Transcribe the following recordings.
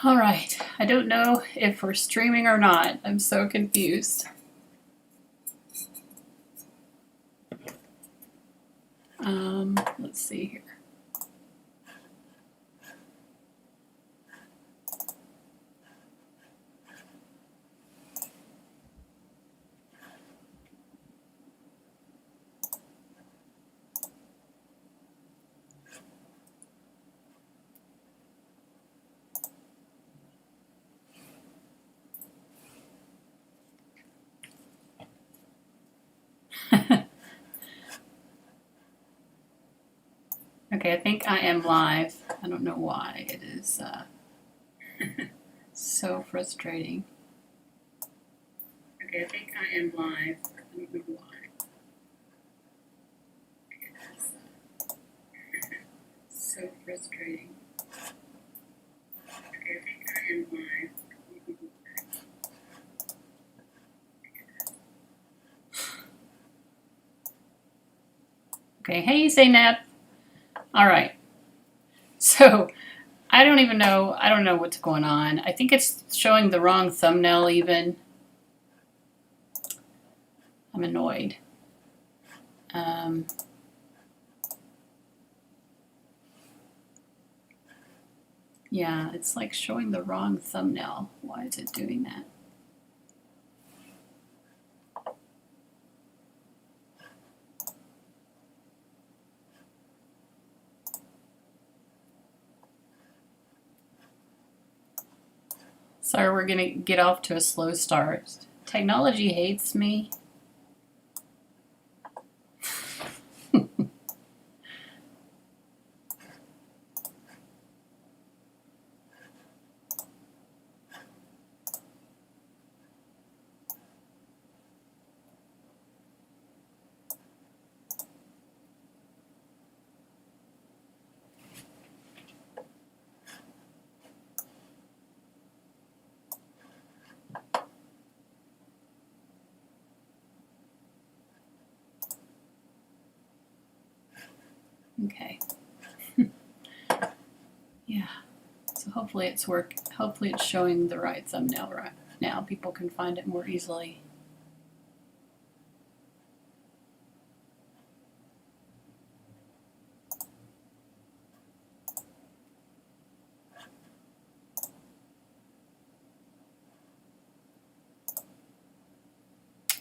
All right, I don't know if we're streaming or not. I'm so confused. Let's see here. Okay, I think I am live. I don't know why. It is so frustrating. Okay, I think I am live. I don't know why. It is so frustrating. Okay, I think I am live. Okay, hey Zaynab. All right. So I don't even know. I don't know what's going on. I think it's showing the wrong thumbnail even. I'm annoyed. Yeah, it's like showing the wrong thumbnail. Why is it doing that? Sorry, we're going to get off to a slow start. Technology hates me. Okay. Yeah. So hopefully it's hopefully it's showing the right thumbnail right now. People can find it more easily.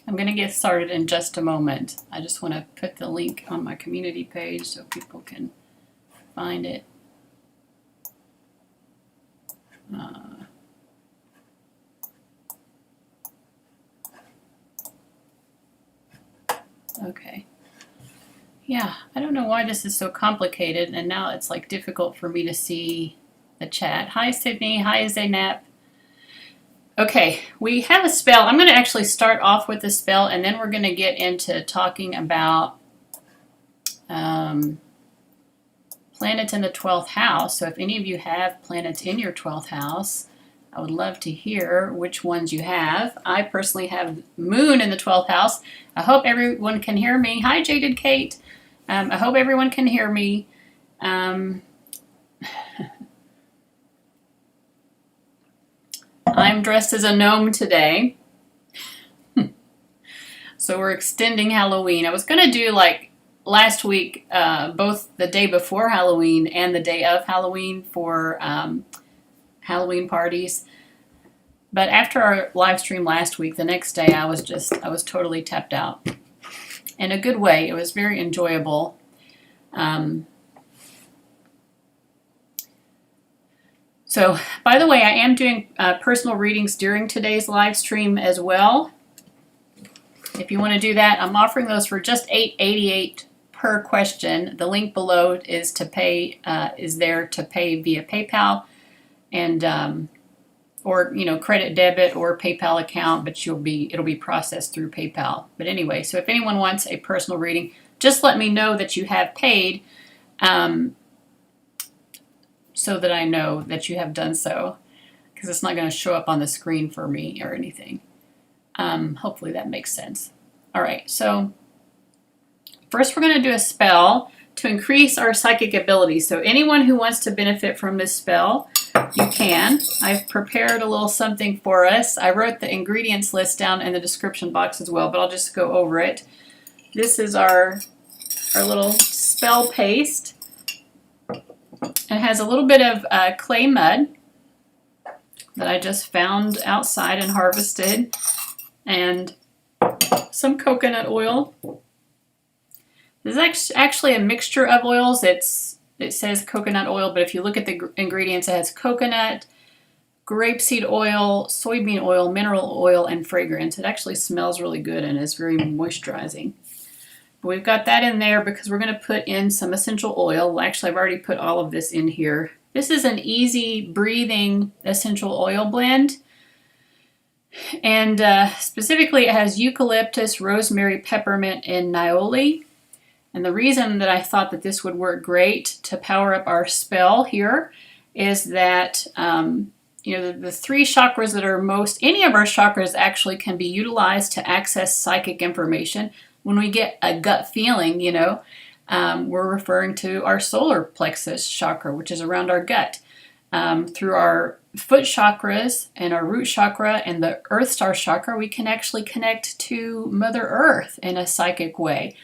I'm going to get started in just a moment. I just want to put the link on my community page so people can find it. Okay. Yeah, I don't know why this is so complicated, and now it's like difficult for me to see the chat. Hi, Sydney. Hi, Zaynab. Okay, we have a spell. I'm going to actually start off with the spell, and then we're going to get into talking about planets in the 12th house. So if any of you have planets in your 12th house, I would love to hear which ones you have. I personally have Moon in the 12th house. I hope everyone can hear me. Hi, Jaded Kate. I hope everyone can hear me. I'm dressed as a gnome today. So we're extending Halloween. I was going to do like last week, both the day before Halloween and the day of Halloween for Halloween parties. But after our live stream last week, the next day I was totally tapped out. In a good way. It was very enjoyable. So, by the way, I am doing personal readings during today's live stream as well. If you want to do that, I'm offering those for just $8.88 per question. The link below is to pay. Is there to pay via PayPal, and or credit, debit, or PayPal account, but it'll be processed through PayPal. But anyway, so if anyone wants a personal reading, just let me know that you have paid, so that I know that you have done so, because it's not going to show up on the screen for me or anything. Hopefully that makes sense. All right, so first we're going to do a spell to increase our psychic ability. So anyone who wants to benefit from this spell, you can. I've prepared a little something for us. I wrote the ingredients list down in the description box as well, but I'll just go over it. This is our little spell paste. It has a little bit of clay mud that I just found outside and harvested, and some coconut oil. This is actually a mixture of oils. It says coconut oil, but if you look at the ingredients, it has coconut, grapeseed oil, soybean oil, mineral oil, and fragrance. It actually smells really good and is very moisturizing. But we've got that in there because we're going to put in some essential oil. Actually, I've already put all of this in here. This is an easy breathing essential oil blend. And specifically, it has eucalyptus, rosemary, peppermint, and Niaoili. And the reason that I thought that this would work great to power up our spell here is that, the three chakras that are any of our chakras actually can be utilized to access psychic information. When we get a gut feeling, we're referring to our solar plexus chakra, which is around our gut. Through our foot chakras and our root chakra and the earth star chakra, we can actually connect to Mother Earth in a psychic way.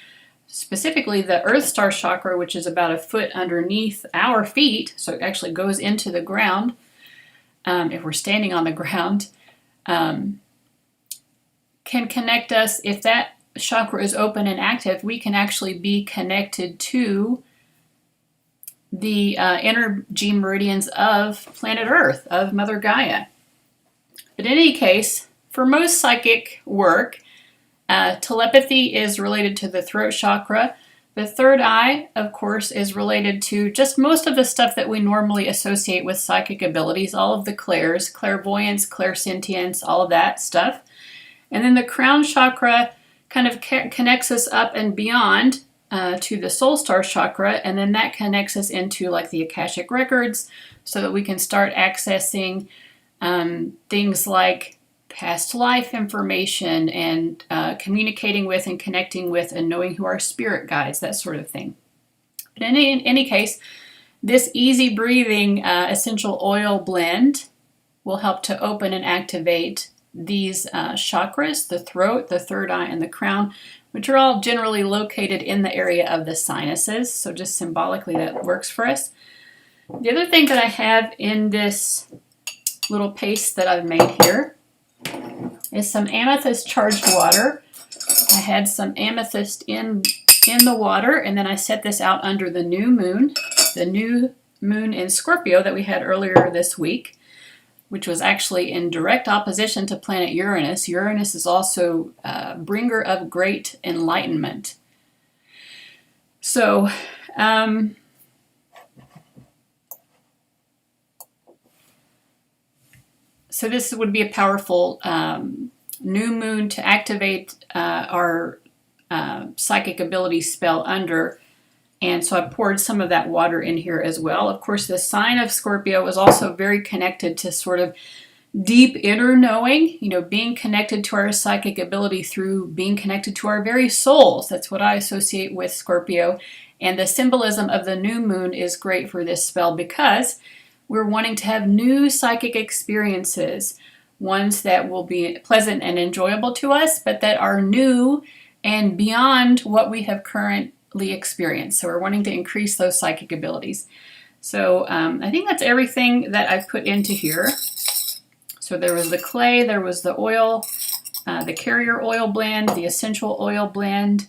Specifically, the earth star chakra, which is about a foot underneath our feet, so it actually goes into the ground if we're standing on the ground, can connect us. If that chakra is open and active, we can actually be connected to the energy meridians of planet Earth, of Mother Gaia. But in any case, for most psychic work, telepathy is related to the throat chakra. The third eye, of course, is related to just most of the stuff that we normally associate with psychic abilities, all of the clairs, clairvoyance, clairsentience, all of that stuff. And then the crown chakra kind of connects us up and beyond to the soul star chakra, and then that connects us into like the Akashic records so that we can start accessing things like past life information and communicating with and connecting with and knowing who our spirit guides, that sort of thing. But in any case, this easy breathing essential oil blend will help to open and activate these chakras, the throat, the third eye, and the crown, which are all generally located in the area of the sinuses. So just symbolically that works for us. The other thing that I have in this little paste that I've made here is some amethyst charged water. I had some amethyst in the water, and then I set this out under the new moon in Scorpio that we had earlier this week, which was actually in direct opposition to planet Uranus. Uranus is also a bringer of great enlightenment. So, So this would be a powerful new moon to activate our psychic ability spell under. And so I poured some of that water in here as well. Of course, the sign of Scorpio is also very connected to sort of deep inner knowing, being connected to our psychic ability through being connected to our very souls. That's what I associate with Scorpio. And the symbolism of the new moon is great for this spell because we're wanting to have new psychic experiences, ones that will be pleasant and enjoyable to us, but that are new and beyond what we have currently experienced. So we're wanting to increase those psychic abilities. So I think that's everything that I've put into here. So there was the clay, there was the oil, the carrier oil blend, the essential oil blend,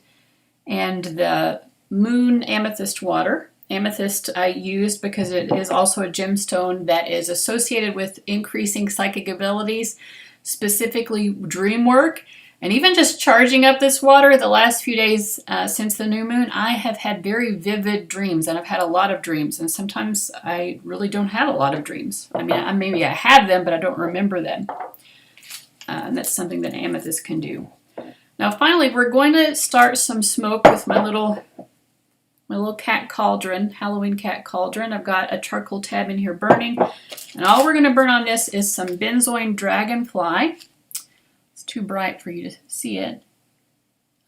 and the moon amethyst water. Amethyst I used because it is also a gemstone that is associated with increasing psychic abilities, specifically dream work. And even just charging up this water the last few days since the new moon, I have had very vivid dreams, and I've had a lot of dreams. And sometimes I really don't have a lot of dreams. I mean, maybe I have them, but I don't remember them. And that's something that amethyst can do. Now, finally, we're going to start some smoke with my little cat cauldron, Halloween cat cauldron. I've got a charcoal tab in here burning. And all we're going to burn on this is some benzoin dragonfly. It's too bright for you to see it.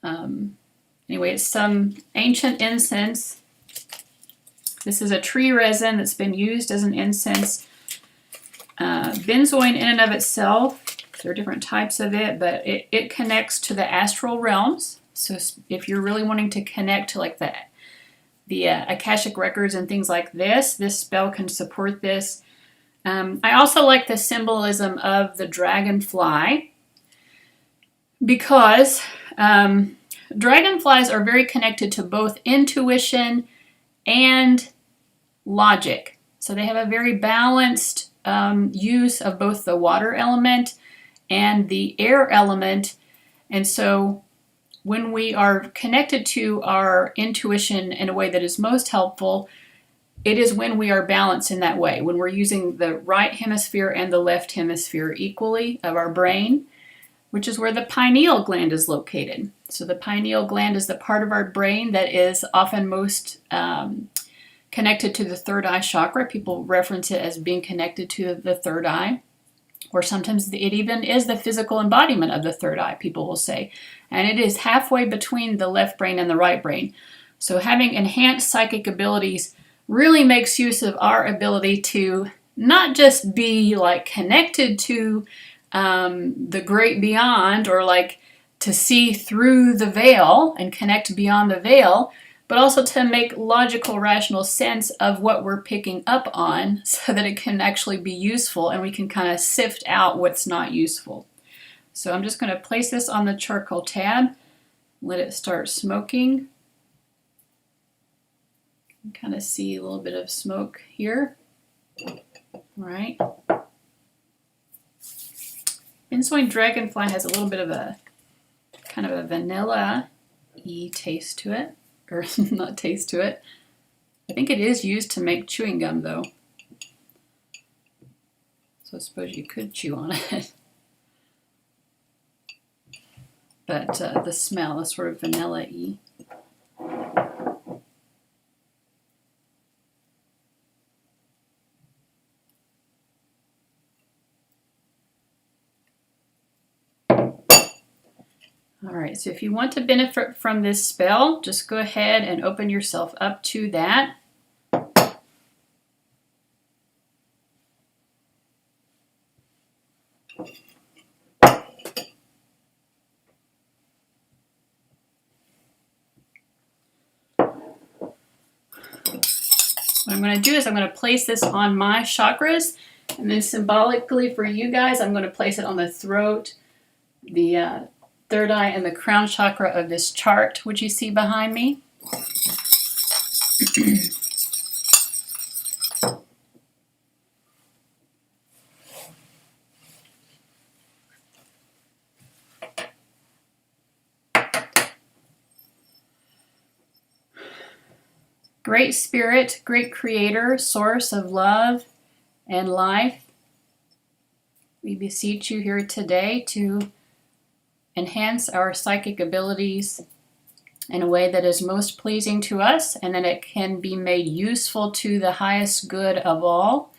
Anyway, it's some ancient incense. This is a tree resin that's been used as an incense benzoin in and of itself, there are different types of it, but it connects to the astral realms. So if you're really wanting to connect to like the Akashic records and things like this spell can support this. I also like the symbolism of the dragonfly because dragonflies are very connected to both intuition and logic. So they have a very balanced use of both the water element and the air element. And so when we are connected to our intuition in a way that is most helpful, it is when we are balanced in that way, when we're using the right hemisphere and the left hemisphere equally of our brain, which is where the pineal gland is located. So the pineal gland is the part of our brain that is often most connected to the third eye chakra. People reference it as being connected to the third eye, or sometimes it even is the physical embodiment of the third eye, people will say. And it is halfway between the left brain and the right brain. So having enhanced psychic abilities really makes use of our ability to not just be like connected to the great beyond, or like to see through the veil and connect beyond the veil, but also to make logical, rational sense of what we're picking up on so that it can actually be useful and we can kind of sift out what's not useful. So I'm just going to place this on the charcoal tab, let it start smoking. Kind of see a little bit of smoke here. All right. Benzoin dragonfly has a little bit of a kind of a vanilla-y taste to it, or not taste to it. I think it is used to make chewing gum though. So I suppose you could chew on it. But the smell is sort of vanilla-y. All right, so if you want to benefit from this spell, just go ahead and open yourself up to that. What I'm going to do is I'm going to place this on my chakras, and then symbolically for you guys, I'm going to place it on the throat, the third eye, and the crown chakra of this chart, which you see behind me. Great Spirit, great Creator, source of love and life, we beseech you here today to enhance our psychic abilities in a way that is most pleasing to us and that it can be made useful to the highest good of all.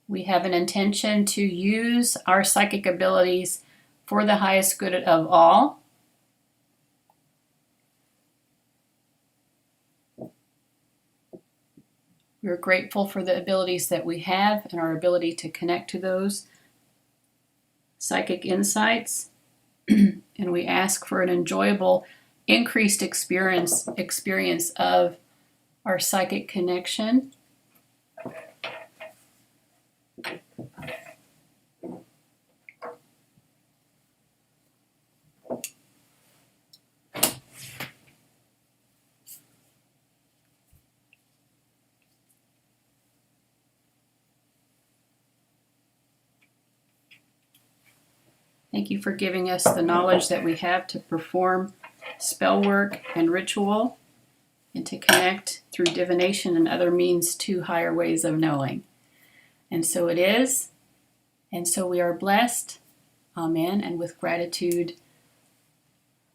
We have an intention to use our psychic abilities for the highest good of all. We're grateful for the abilities that we have and our ability to connect to those psychic insights. And we ask for an enjoyable, increased experience of our psychic connection. Thank you for giving us the knowledge that we have to perform spell work and ritual and to connect through divination and other means to higher ways of knowing. And so it is, and so we are blessed. Amen. And with gratitude,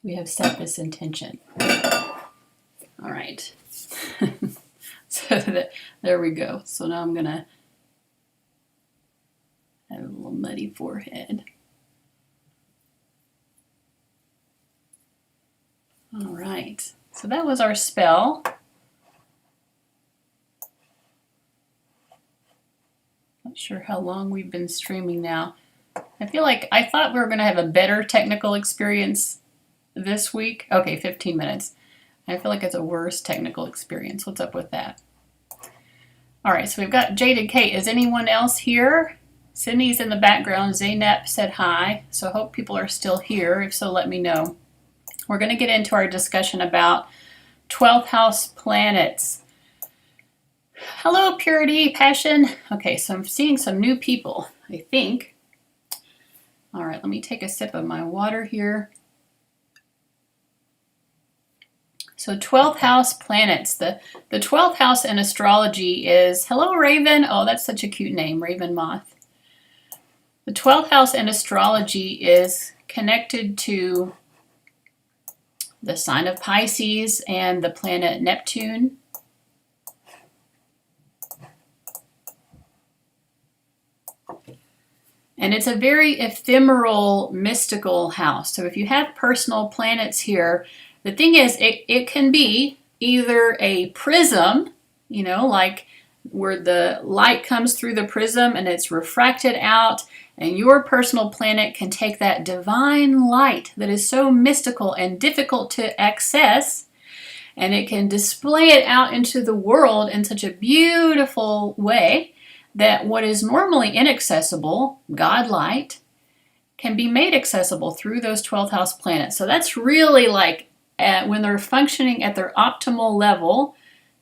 we have set this intention. All right. There we go. So now I'm going to have a little muddy forehead. All right, so that was our spell. Not sure how long we've been streaming now. I feel like I thought we were going to have a better technical experience this week. Okay, 15 minutes. I feel like it's a worse technical experience. What's up with that? All right, so we've got Jaded Kate. Is anyone else here? Sydney's in the background. Zaynep said hi. So I hope people are still here. If so, let me know. We're going to get into our discussion about 12th house planets. Hello, Purity, Passion. Okay, so I'm seeing some new people, I think. All right, let me take a sip of my water here. So 12th house planets. The 12th house in astrology is, hello, Raven. Oh, that's such a cute name, Raven Moth. The 12th house in astrology is connected to the sign of Pisces and the planet Neptune. And it's a very ephemeral, mystical house. So if you have personal planets here, the thing is, it can be either a prism, you know, like where the light comes through the prism and it's refracted out, and your personal planet can take that divine light that is so mystical and difficult to access, and it can display it out into the world in such a beautiful way that what is normally inaccessible, God light, can be made accessible through those 12th house planets. So that's really like when they're functioning at their optimal level,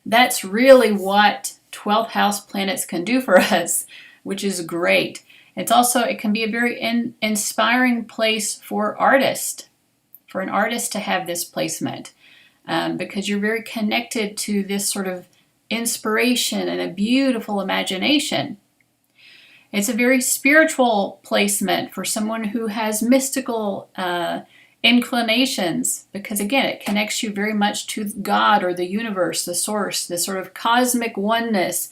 that's really what 12th house planets can do for us, which is great. It's also, it can be a very inspiring place for an artist to have this placement, because you're very connected to this sort of inspiration and a beautiful imagination. It's a very spiritual placement for someone who has mystical inclinations, because again, it connects you very much to God or the universe, the source, the sort of cosmic oneness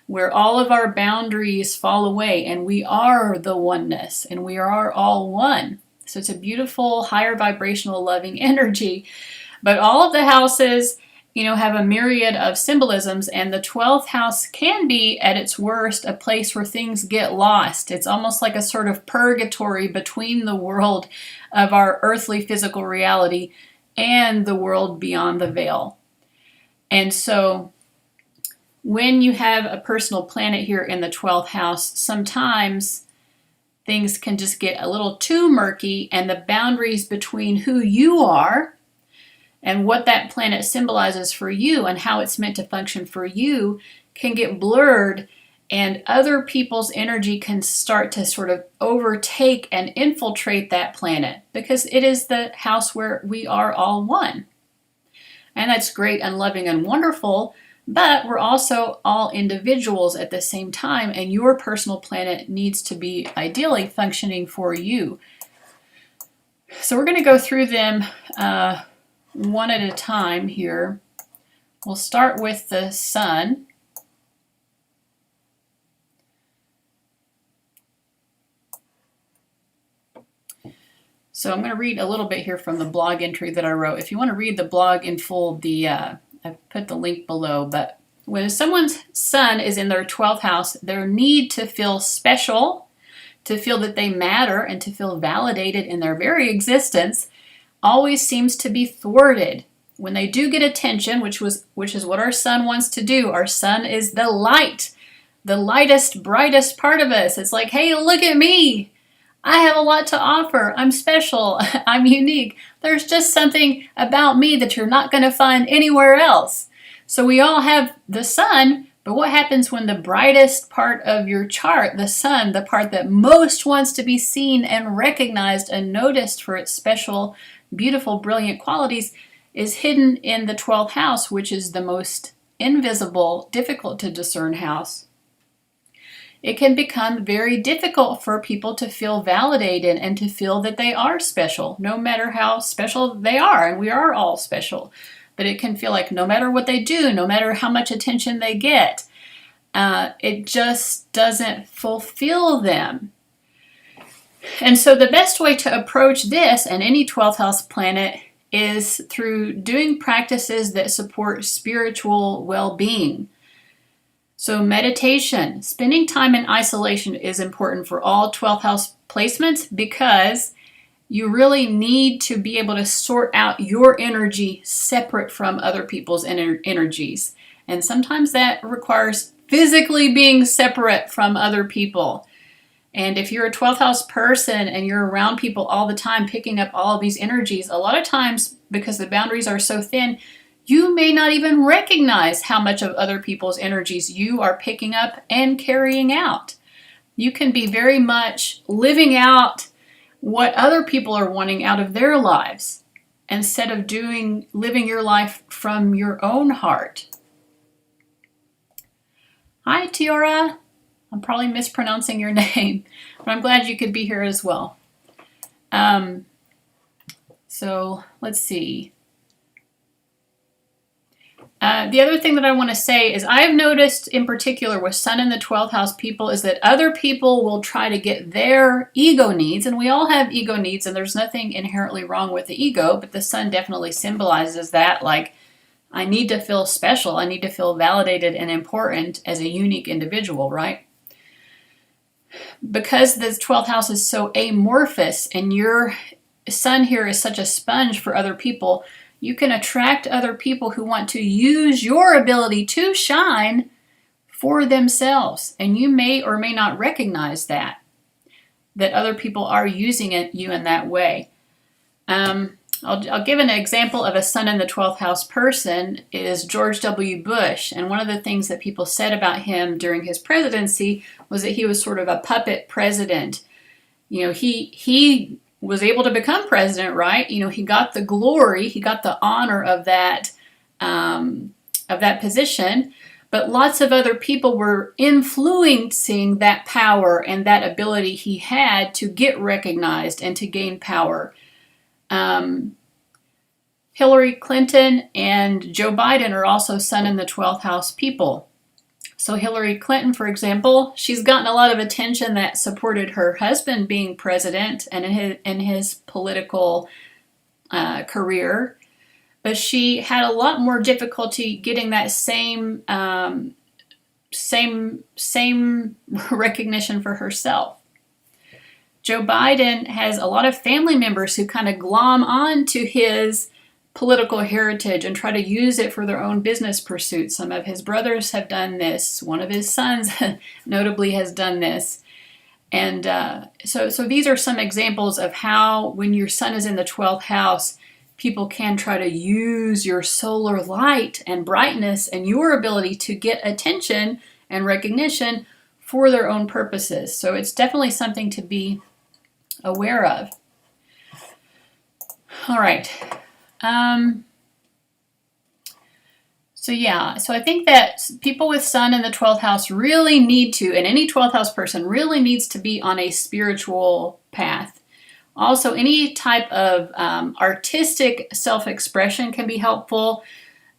where all of our boundaries fall away and we are the oneness and we are all one. So it's a beautiful, higher vibrational, loving energy. But all of the houses, you know, have a myriad of symbolisms, and the 12th house can be, at its worst, a place where things get lost. It's almost like a sort of purgatory between the world of our earthly physical reality and the world beyond the veil. And so when you have a personal planet here in the 12th house, sometimes things can just get a little too murky, and the boundaries between who you are and what that planet symbolizes for you and how it's meant to function for you can get blurred, and other people's energy can start to sort of overtake and infiltrate that planet, because it is the house where we are all one. And that's great and loving and wonderful, but we're also all individuals at the same time, and your personal planet needs to be ideally functioning for you. So we're going to go through them one at a time here. We'll start with the sun. So I'm going to read a little bit here from the blog entry that I wrote. If you want to read the blog in full, I put the link below. But when someone's sun is in their 12th house, their need to feel special, to feel that they matter, and to feel validated in their very existence always seems to be thwarted. When they do get attention, which is what our sun wants to do. Our sun is the light, the lightest, brightest part of us. It's like, hey, look at me. I have a lot to offer. I'm special. I'm unique. There's just something about me that you're not going to find anywhere else. So we all have the sun, but what happens when the brightest part of your chart, the sun, the part that most wants to be seen and recognized and noticed for its special, beautiful, brilliant qualities, is hidden in the 12th house, which is the most invisible, difficult to discern house? It can become very difficult for people to feel validated and to feel that they are special, no matter how special they are, and we are all special. But it can feel like no matter what they do, no matter how much attention they get, it just doesn't fulfill them. And so the best way to approach this and any 12th house planet is through doing practices that support spiritual well-being. So meditation, spending time in isolation is important for all 12th house placements because you really need to be able to sort out your energy separate from other people's energies. And sometimes that requires physically being separate from other people. And if you're a 12th house person and you're around people all the time picking up all of these energies, a lot of times, because the boundaries are so thin, you may not even recognize how much of other people's energies you are picking up and carrying out. You can be very much living out what other people are wanting out of their lives instead of living your life from your own heart. Hi, Tiara. I'm probably mispronouncing your name, but I'm glad you could be here as well. So let's see. The other thing that I want to say is I've noticed in particular with Sun in the 12th house people is that other people will try to get their ego needs, and we all have ego needs, and there's nothing inherently wrong with the ego, but the Sun definitely symbolizes that, like, I need to feel special, I need to feel validated and important as a unique individual, right? Because the 12th house is so amorphous and your Sun here is such a sponge for other people, you can attract other people who want to use your ability to shine for themselves. And you may or may not recognize that other people are using you in that way. I'll give an example of a Sun in the 12th house person is George W. Bush. And one of the things that people said about him during his presidency was that he was sort of a puppet president. You know, he was able to become president, right? You know, he got the glory, he got the honor of that position, but lots of other people were influencing that power and that ability he had to get recognized and to gain power. Hillary Clinton and Joe Biden are also Sun in the 12th house people. So Hillary Clinton, for example, she's gotten a lot of attention that supported her husband being president and in his political career, but she had a lot more difficulty getting that same recognition for herself. Joe Biden has a lot of family members who kind of glom on to his political heritage and try to use it for their own business pursuits. Some of his brothers have done this. One of his sons notably has done this. And so these are some examples of how when your Sun is in the 12th house, people can try to use your solar light and brightness and your ability to get attention and recognition for their own purposes. So it's definitely something to be aware of. All right. So I think that people with Sun in the 12th house really need to, and any 12th house person really needs to be on a spiritual path. Also, any type of artistic self-expression can be helpful.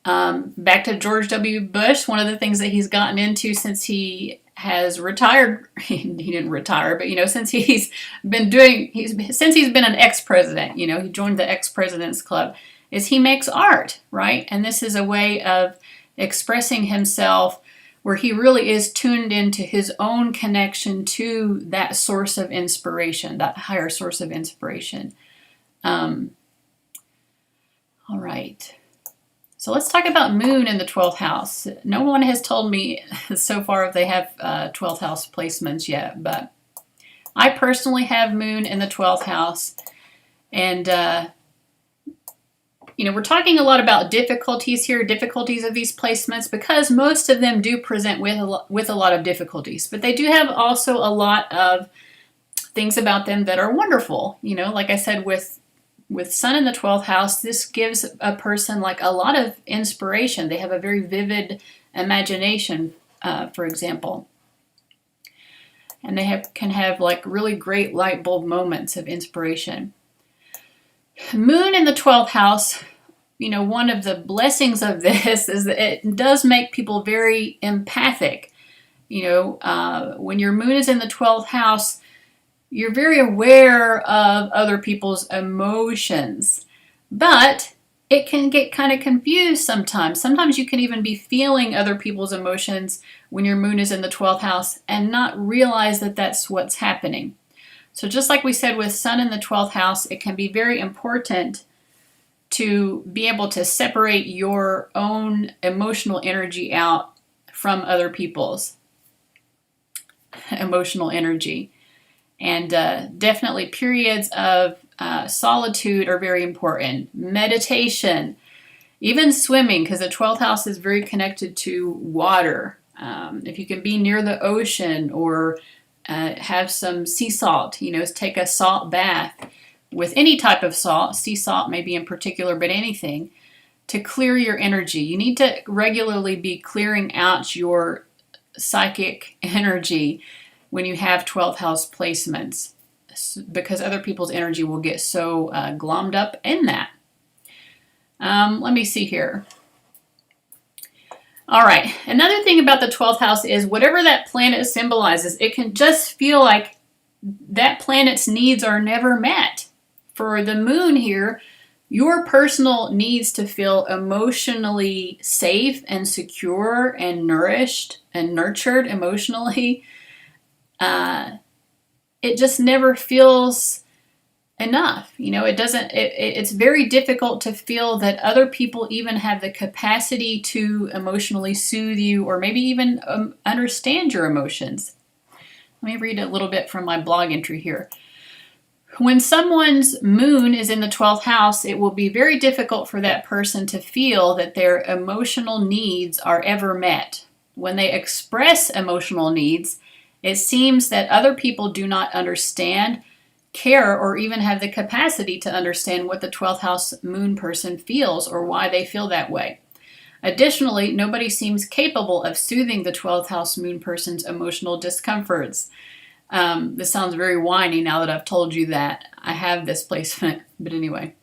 Back to George W. Bush, one of the things that he's gotten into since he has retired, he didn't retire, but, you know, since he's been an ex-president, you know, he joined the ex-president's club, is he makes art, right? And this is a way of expressing himself where he really is tuned into his own connection to that source of inspiration, that higher source of inspiration. All right. So let's talk about Moon in the 12th house. No one has told me so far if they have 12th house placements yet, but I personally have Moon in the 12th house. And, you know, we're talking a lot about difficulties here, difficulties of these placements, because most of them do present with a lot of difficulties. But they do have also a lot of things about them that are wonderful. You know, like I said, with Sun in the 12th house, this gives a person like a lot of inspiration. They have a very vivid imagination, for example. And they can have like really great light bulb moments of inspiration. Moon in the 12th house, you know, one of the blessings of this is that it does make people very empathic. You know, when your Moon is in the 12th house, you're very aware of other people's emotions, but it can get kind of confused sometimes. Sometimes you can even be feeling other people's emotions when your moon is in the 12th house and not realize that that's what's happening. So just like we said with sun in the 12th house, it can be very important to be able to separate your own emotional energy out from other people's emotional energy. And definitely periods of solitude are very important. Meditation, even swimming, because the 12th house is very connected to water. If you can be near the ocean or have some sea salt, take a salt bath with any type of salt, sea salt maybe in particular, but anything, to clear your energy. You need to regularly be clearing out your psychic energy when you have 12th house placements, because other people's energy will get so glommed up in that. Let me see here. All right, another thing about the 12th house is whatever that planet symbolizes, it can just feel like that planet's needs are never met. For the moon here, your personal needs to feel emotionally safe and secure and nourished and nurtured emotionally, it just never feels enough. It's very difficult to feel that other people even have the capacity to emotionally soothe you or maybe even understand your emotions. Let me read a little bit from my blog entry here. When someone's moon is in the 12th house, it will be very difficult for that person to feel that their emotional needs are ever met. When they express emotional needs, it seems that other people do not understand, care, or even have the capacity to understand what the 12th house moon person feels or why they feel that way. Additionally, nobody seems capable of soothing the 12th house moon person's emotional discomforts. This sounds very whiny now that I've told you that I have this placement, but anyway.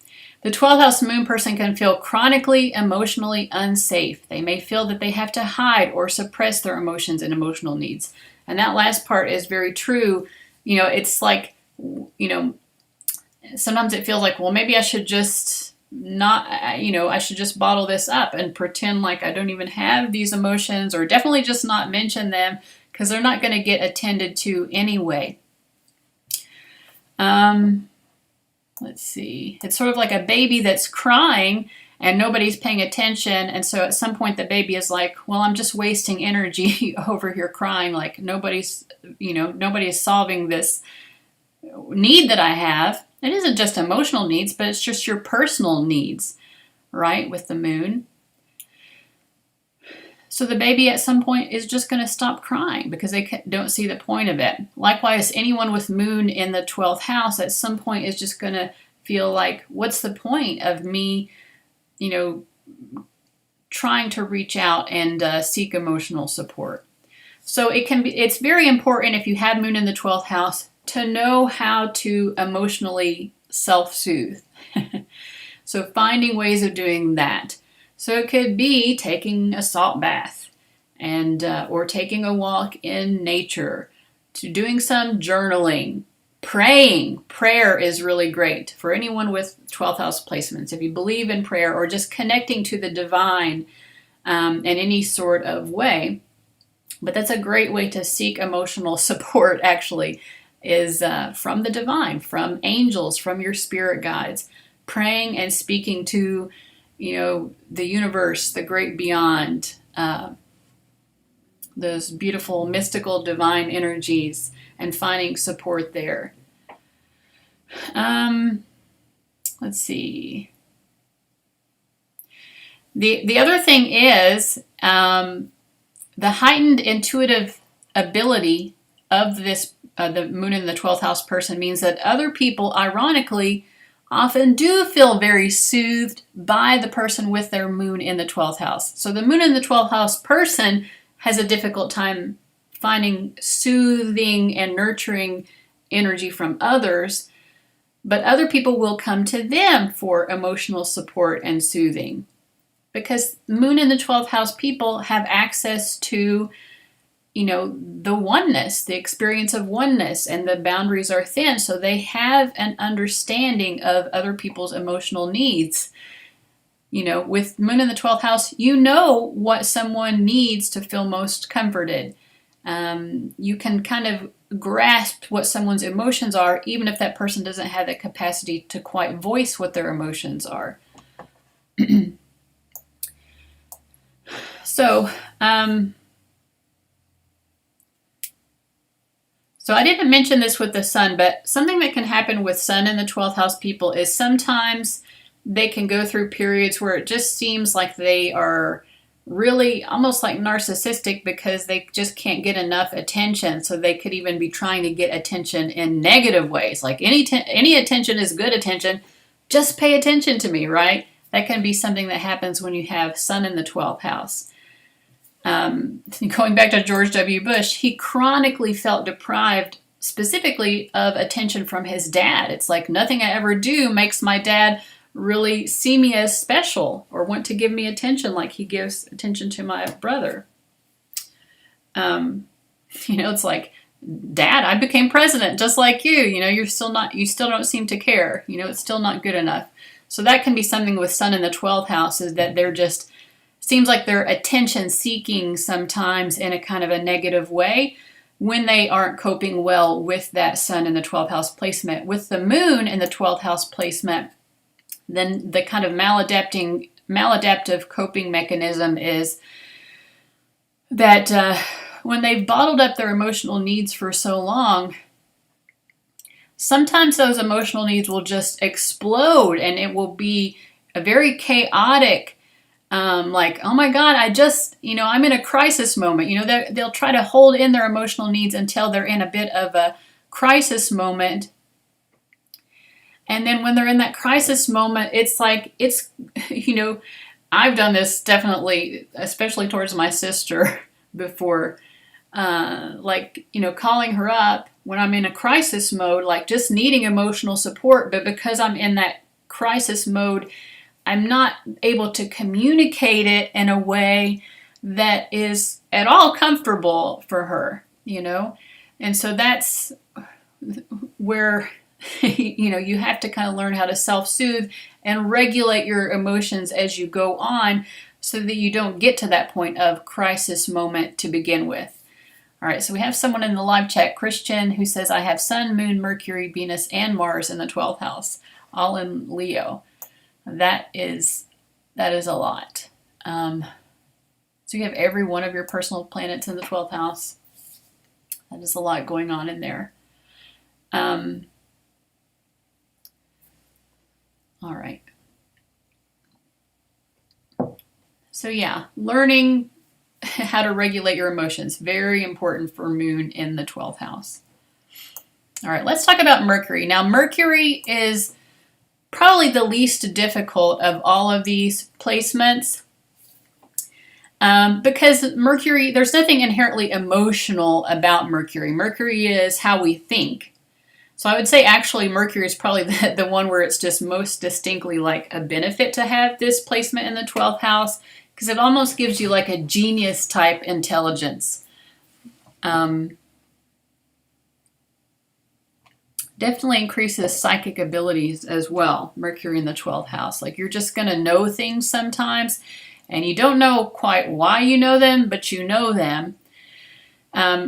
The 12th house moon person can feel chronically emotionally unsafe. They may feel that they have to hide or suppress their emotions and emotional needs. And that last part is very true. It's like, sometimes it feels like, well, maybe I should just not, I should just bottle this up and pretend like I don't even have these emotions, or definitely just not mention them because they're not going to get attended to anyway. Let's see. It's sort of like a baby that's crying and nobody's paying attention. And so at some point the baby is like, well, I'm just wasting energy over here crying. Like nobody is solving this need that I have. It isn't just emotional needs, but it's just your personal needs, right? With the moon. So the baby at some point is just going to stop crying because they don't see the point of it. Likewise, anyone with moon in the 12th house at some point is just going to feel like, what's the point of me, trying to reach out and seek emotional support? So it's very important if you have moon in the 12th house to know how to emotionally self-soothe. So finding ways of doing that. So it could be taking a salt bath and or taking a walk in nature, to doing some journaling, praying. Prayer is really great for anyone with 12th house placements. If you believe in prayer or just connecting to the divine in any sort of way. But that's a great way to seek emotional support, actually, is from the divine, from angels, from your spirit guides. Praying and speaking to the universe, the great beyond, those beautiful, mystical, divine energies, and finding support there. Let's see. The other thing is the heightened intuitive ability of this, the moon in the 12th house person means that other people, ironically, often do feel very soothed by the person with their moon in the 12th house. So the moon in the 12th house person has a difficult time finding soothing and nurturing energy from others, but other people will come to them for emotional support and soothing. Because moon in the 12th house people have access to the oneness, the experience of oneness, and the boundaries are thin. So they have an understanding of other people's emotional needs. with Moon in the 12th house, you know what someone needs to feel most comforted. You can kind of grasp what someone's emotions are, even if that person doesn't have the capacity to quite voice what their emotions are. So I didn't mention this with the sun, but something that can happen with sun in the 12th house people is sometimes they can go through periods where it just seems like they are really almost like narcissistic because they just can't get enough attention. So they could even be trying to get attention in negative ways. Like any attention is good attention. Just pay attention to me, right? That can be something that happens when you have sun in the 12th house. Going back to George W. Bush, he chronically felt deprived specifically of attention from his dad. It's like nothing I ever do makes my dad really see me as special or want to give me attention like he gives attention to my brother. It's like, Dad, I became president just like you. You still don't seem to care. It's still not good enough. So that can be something with sun in the 12th house, is that they're just, seems like they're attention seeking sometimes in a kind of a negative way when they aren't coping well with that sun in the 12th house placement. With the moon in the 12th house placement, then the kind of maladaptive coping mechanism is that when they've bottled up their emotional needs for so long, sometimes those emotional needs will just explode, and it will be a very chaotic, like, oh my God, I'm in a crisis moment. They'll try to hold in their emotional needs until they're in a bit of a crisis moment. And then when they're in that crisis moment, it's like, I've done this definitely, especially towards my sister before, calling her up when I'm in a crisis mode, like just needing emotional support. But because I'm in that crisis mode, I'm not able to communicate it in a way that is at all comfortable for her, And so that's where, you have to kind of learn how to self-soothe and regulate your emotions as you go on so that you don't get to that point of crisis moment to begin with. All right, so we have someone in the live chat, Christian, who says, I have Sun, Moon, Mercury, Venus, and Mars in the 12th house, all in Leo. That is a lot. So you have every one of your personal planets in the 12th house. That is a lot going on in there. All right. So yeah, learning how to regulate your emotions. Very important for Moon in the 12th house. All right, let's talk about Mercury. Now, Mercury is probably the least difficult of all of these placements because Mercury, there's nothing inherently emotional about Mercury. Mercury is how we think. So I would say actually Mercury is probably the one where it's just most distinctly like a benefit to have this placement in the 12th house because it almost gives you like a genius type intelligence. Definitely increases psychic abilities as well, Mercury in the 12th house. Like you're just going to know things sometimes and you don't know quite why you know them, but you know them.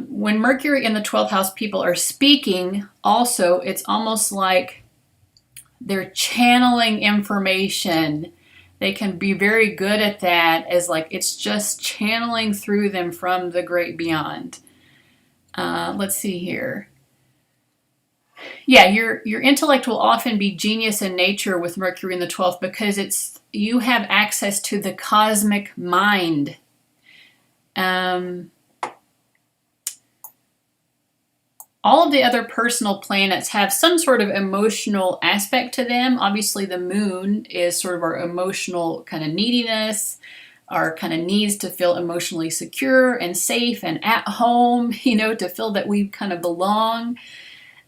When Mercury in the 12th house people are speaking, also, it's almost like they're channeling information. They can be very good at that as like it's just channeling through them from the great beyond. Let's see here. Yeah, your intellect will often be genius in nature with Mercury in the 12th because you have access to the cosmic mind. All of the other personal planets have some sort of emotional aspect to them. Obviously, the moon is sort of our emotional kind of neediness, our kind of needs to feel emotionally secure and safe and at home, to feel that we kind of belong.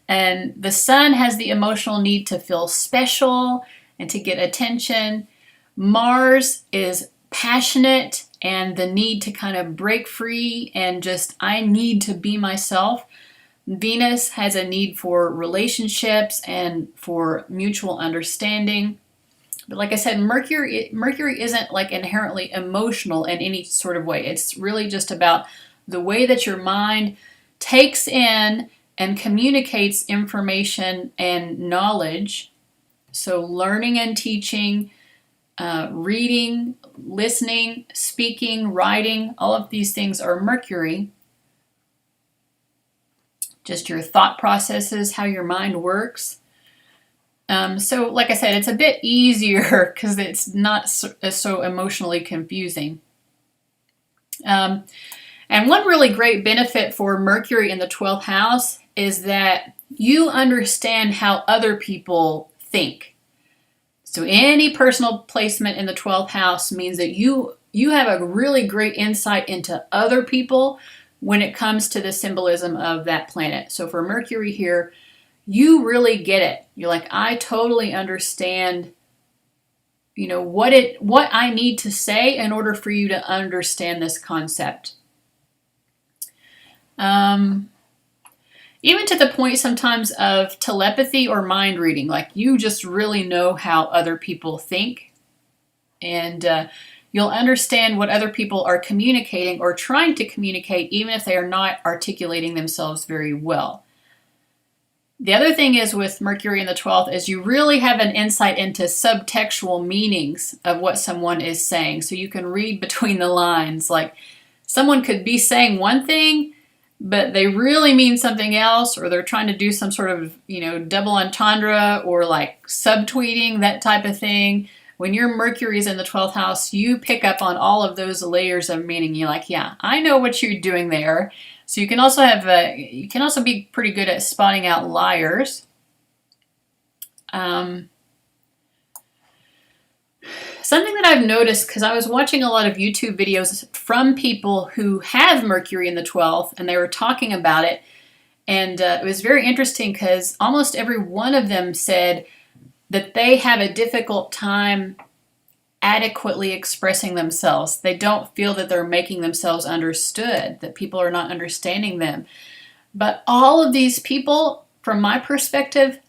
And the sun has the emotional need to feel special and to get attention. Mars is passionate and the need to kind of break free and just, I need to be myself. Venus has a need for relationships and for mutual understanding. But like I said, Mercury isn't like inherently emotional in any sort of way. It's really just about the way that your mind takes in and communicates information and knowledge. So learning and teaching, reading, listening, speaking, writing, all of these things are Mercury. Just your thought processes, how your mind works. So like I said, it's a bit easier because it's not so emotionally confusing. And one really great benefit for Mercury in the 12th house is that you understand how other people think. So any personal placement in the 12th house means that you have a really great insight into other people when it comes to the symbolism of that planet. So for Mercury here, you really get it. You're like, I totally understand, what I need to say in order for you to understand this concept. Even to the point sometimes of telepathy or mind reading, like you just really know how other people think, and you'll understand what other people are communicating or trying to communicate, even if they are not articulating themselves very well. The other thing is with Mercury in the 12th is you really have an insight into subtextual meanings of what someone is saying. So you can read between the lines. Like someone could be saying one thing, but they really mean something else, or they're trying to do some sort of, double entendre or like subtweeting, that type of thing. When your Mercury is in the 12th house, you pick up on all of those layers of meaning. You're like, yeah, I know what you're doing there. So you can also be pretty good at spotting out liars. Something that I've noticed, because I was watching a lot of YouTube videos from people who have Mercury in the 12th, and they were talking about it, and it was very interesting because almost every one of them said that they have a difficult time adequately expressing themselves. They don't feel that they're making themselves understood, that people are not understanding them. But all of these people, from my perspective,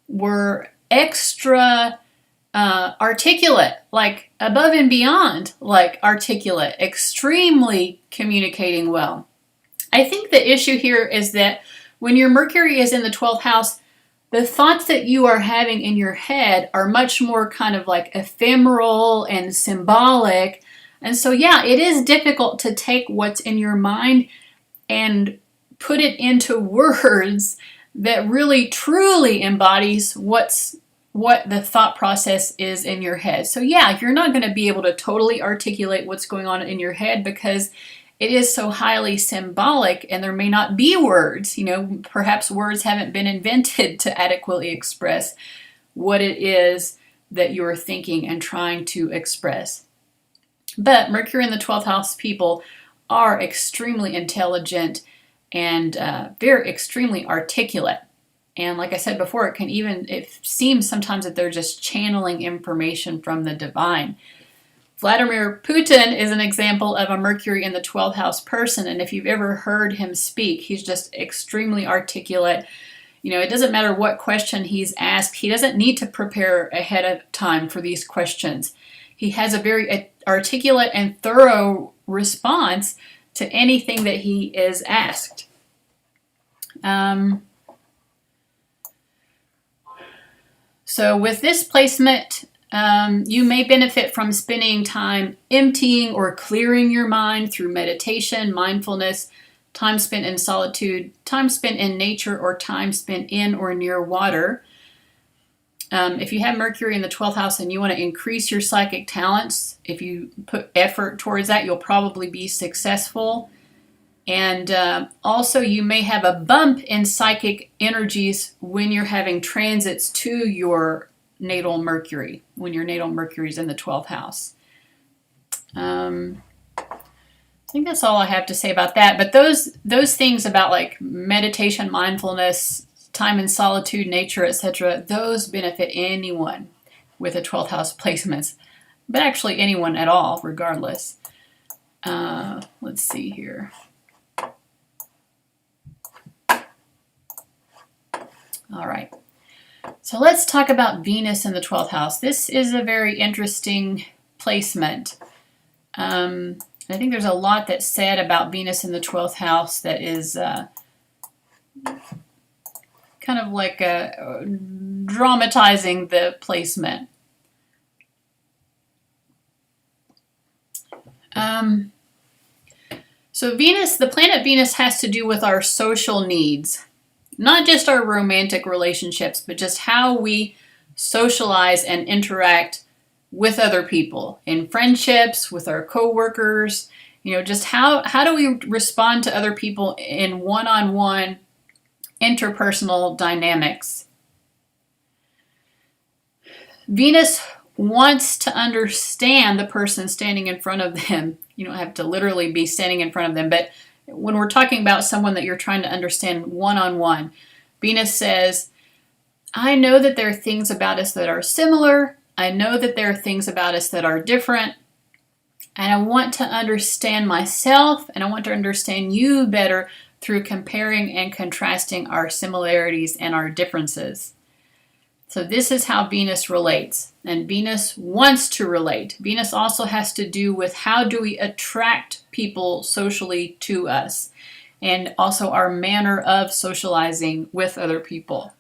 were extra articulate, like above and beyond, like articulate, extremely communicating well. I think the issue here is that when your Mercury is in the 12th house, the thoughts that you are having in your head are much more kind of like ephemeral and symbolic. And so, yeah, it is difficult to take what's in your mind and put it into words that really truly embodies what the thought process is in your head. So yeah, you're not going to be able to totally articulate what's going on in your head because it is so highly symbolic and there may not be words. Perhaps words haven't been invented to adequately express what it is that you're thinking and trying to express. But Mercury in the 12th house people are extremely intelligent and very extremely articulate. And like I said before, it seems sometimes that they're just channeling information from the divine. Vladimir Putin is an example of a Mercury in the 12th house person. And if you've ever heard him speak, he's just extremely articulate. It doesn't matter what question he's asked. He doesn't need to prepare ahead of time for these questions. He has a very articulate and thorough response to anything that he is asked. So with this placement, you may benefit from spending time emptying or clearing your mind through meditation, mindfulness, time spent in solitude, time spent in nature, or time spent in or near water. If you have Mercury in the 12th house and you want to increase your psychic talents, if you put effort towards that, you'll probably be successful. And also you may have a bump in psychic energies when you're having transits to your natal Mercury, when your natal Mercury is in the 12th house. I think that's all I have to say about that. But those things about like meditation, mindfulness, time in solitude, nature, etc., those benefit anyone with a 12th house placements, but actually anyone at all, regardless. Let's see here. All right. So let's talk about Venus in the 12th house. This is a very interesting placement. I think there's a lot that's said about Venus in the 12th house that is kind of like dramatizing the placement. So Venus, the planet Venus, has to do with our social needs. Not just our romantic relationships, but just how we socialize and interact with other people in friendships, with our coworkers, just how do we respond to other people in one-on-one interpersonal dynamics. Venus wants to understand the person standing in front of them. You don't have to literally be standing in front of them, but when we're talking about someone that you're trying to understand one-on-one, Venus says, I know that there are things about us that are similar. I know that there are things about us that are different. And I want to understand myself, and I want to understand you better through comparing and contrasting our similarities and our differences. So this is how Venus relates. And Venus wants to relate. Venus also has to do with how do we attract people socially to us, and also our manner of socializing with other people.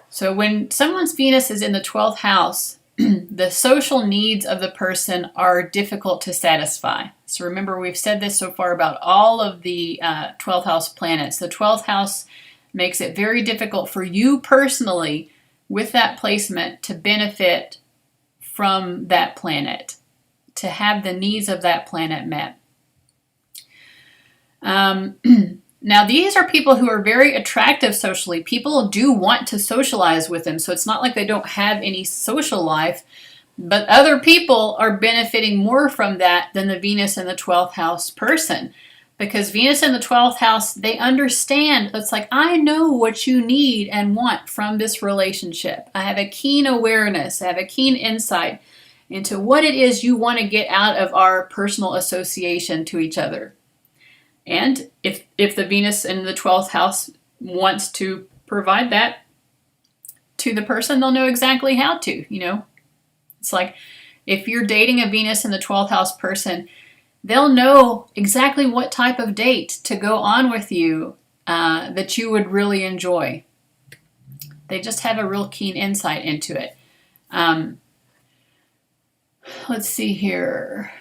So when someone's Venus is in the 12th house, the social needs of the person are difficult to satisfy. So remember, we've said this so far about all of the 12th house planets. The 12th house makes it very difficult for you personally with that placement to benefit from that planet, to have the needs of that planet met. Now, these are people who are very attractive socially. People do want to socialize with them, so it's not like they don't have any social life, but other people are benefiting more from that than the Venus in the 12th house person. Because Venus in the 12th house, they understand. It's like, I know what you need and want from this relationship. I have a keen awareness. I have a keen insight into what it is you want to get out of our personal association to each other. And if the Venus in the 12th house wants to provide that to the person, they'll know exactly how to, It's like if you're dating a Venus in the 12th house person, they'll know exactly what type of date to go on with you that you would really enjoy. They just have a real keen insight into it. Let's see here.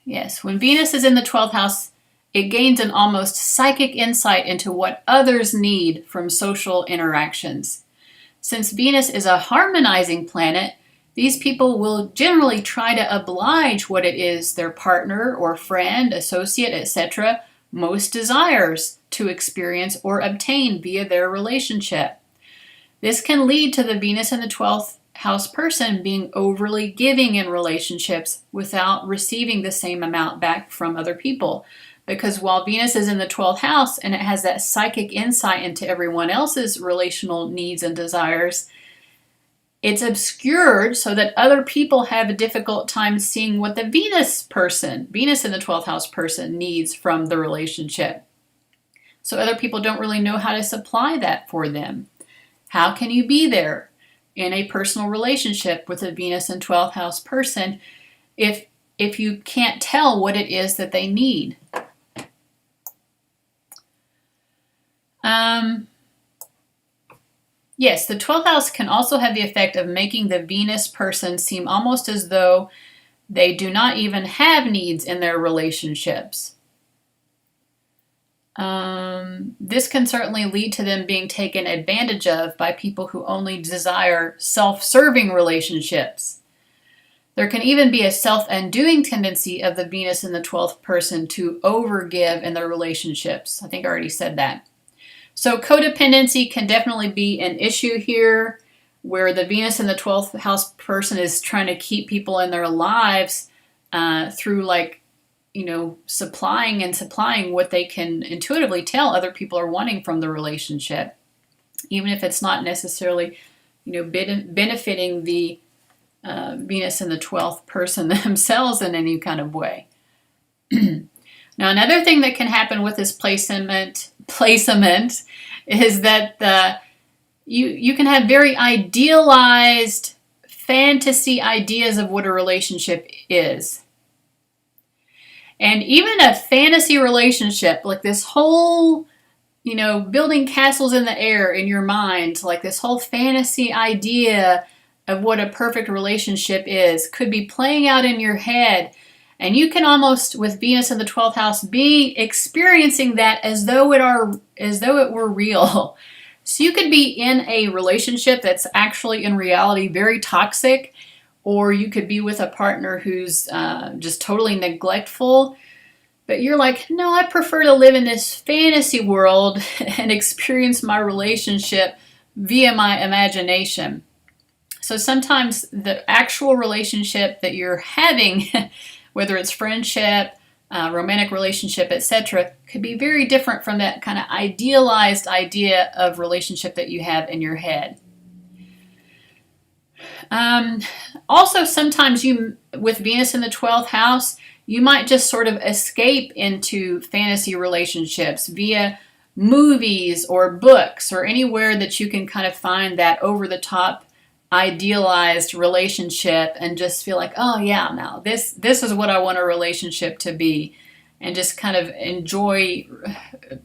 Yes, when Venus is in the 12th house, it gains an almost psychic insight into what others need from social interactions. Since Venus is a harmonizing planet, these people will generally try to oblige what it is their partner or friend, associate, etc. most desires to experience or obtain via their relationship. This can lead to the Venus in the 12th house person being overly giving in relationships without receiving the same amount back from other people. Because while Venus is in the 12th house and it has that psychic insight into everyone else's relational needs and desires, it's obscured so that other people have a difficult time seeing what the Venus in the 12th house person needs from the relationship. So other people don't really know how to supply that for them. How can you be there in a personal relationship with a Venus in 12th house person if you can't tell what it is that they need? Yes, the 12th house can also have the effect of making the Venus person seem almost as though they do not even have needs in their relationships. This can certainly lead to them being taken advantage of by people who only desire self-serving relationships. There can even be a self-undoing tendency of the Venus in the 12th person to overgive in their relationships. I think I already said that. So codependency can definitely be an issue here, where the Venus in the 12th house person is trying to keep people in their lives through supplying what they can intuitively tell other people are wanting from the relationship, even if it's not necessarily, benefiting the Venus in the 12th person themselves in any kind of way. Now, another thing that can happen with this placement placement is that you can have very idealized fantasy ideas of what a relationship is. And even a fantasy relationship, like this whole, building castles in the air in your mind, like this whole fantasy idea of what a perfect relationship is, could be playing out in your head. And you can almost, with Venus in the 12th house, be experiencing that as though it were real. So you could be in a relationship that's actually in reality very toxic, or you could be with a partner who's just totally neglectful. But you're like, no, I prefer to live in this fantasy world and experience my relationship via my imagination. So sometimes the actual relationship that you're having, whether it's friendship, romantic relationship, etc., could be very different from that kind of idealized idea of relationship that you have in your head. Also, sometimes with Venus in the 12th house, you might just sort of escape into fantasy relationships via movies or books or anywhere that you can kind of find that over-the-top idealized relationship and just feel like, oh yeah, now this is what I want a relationship to be, and just kind of enjoy,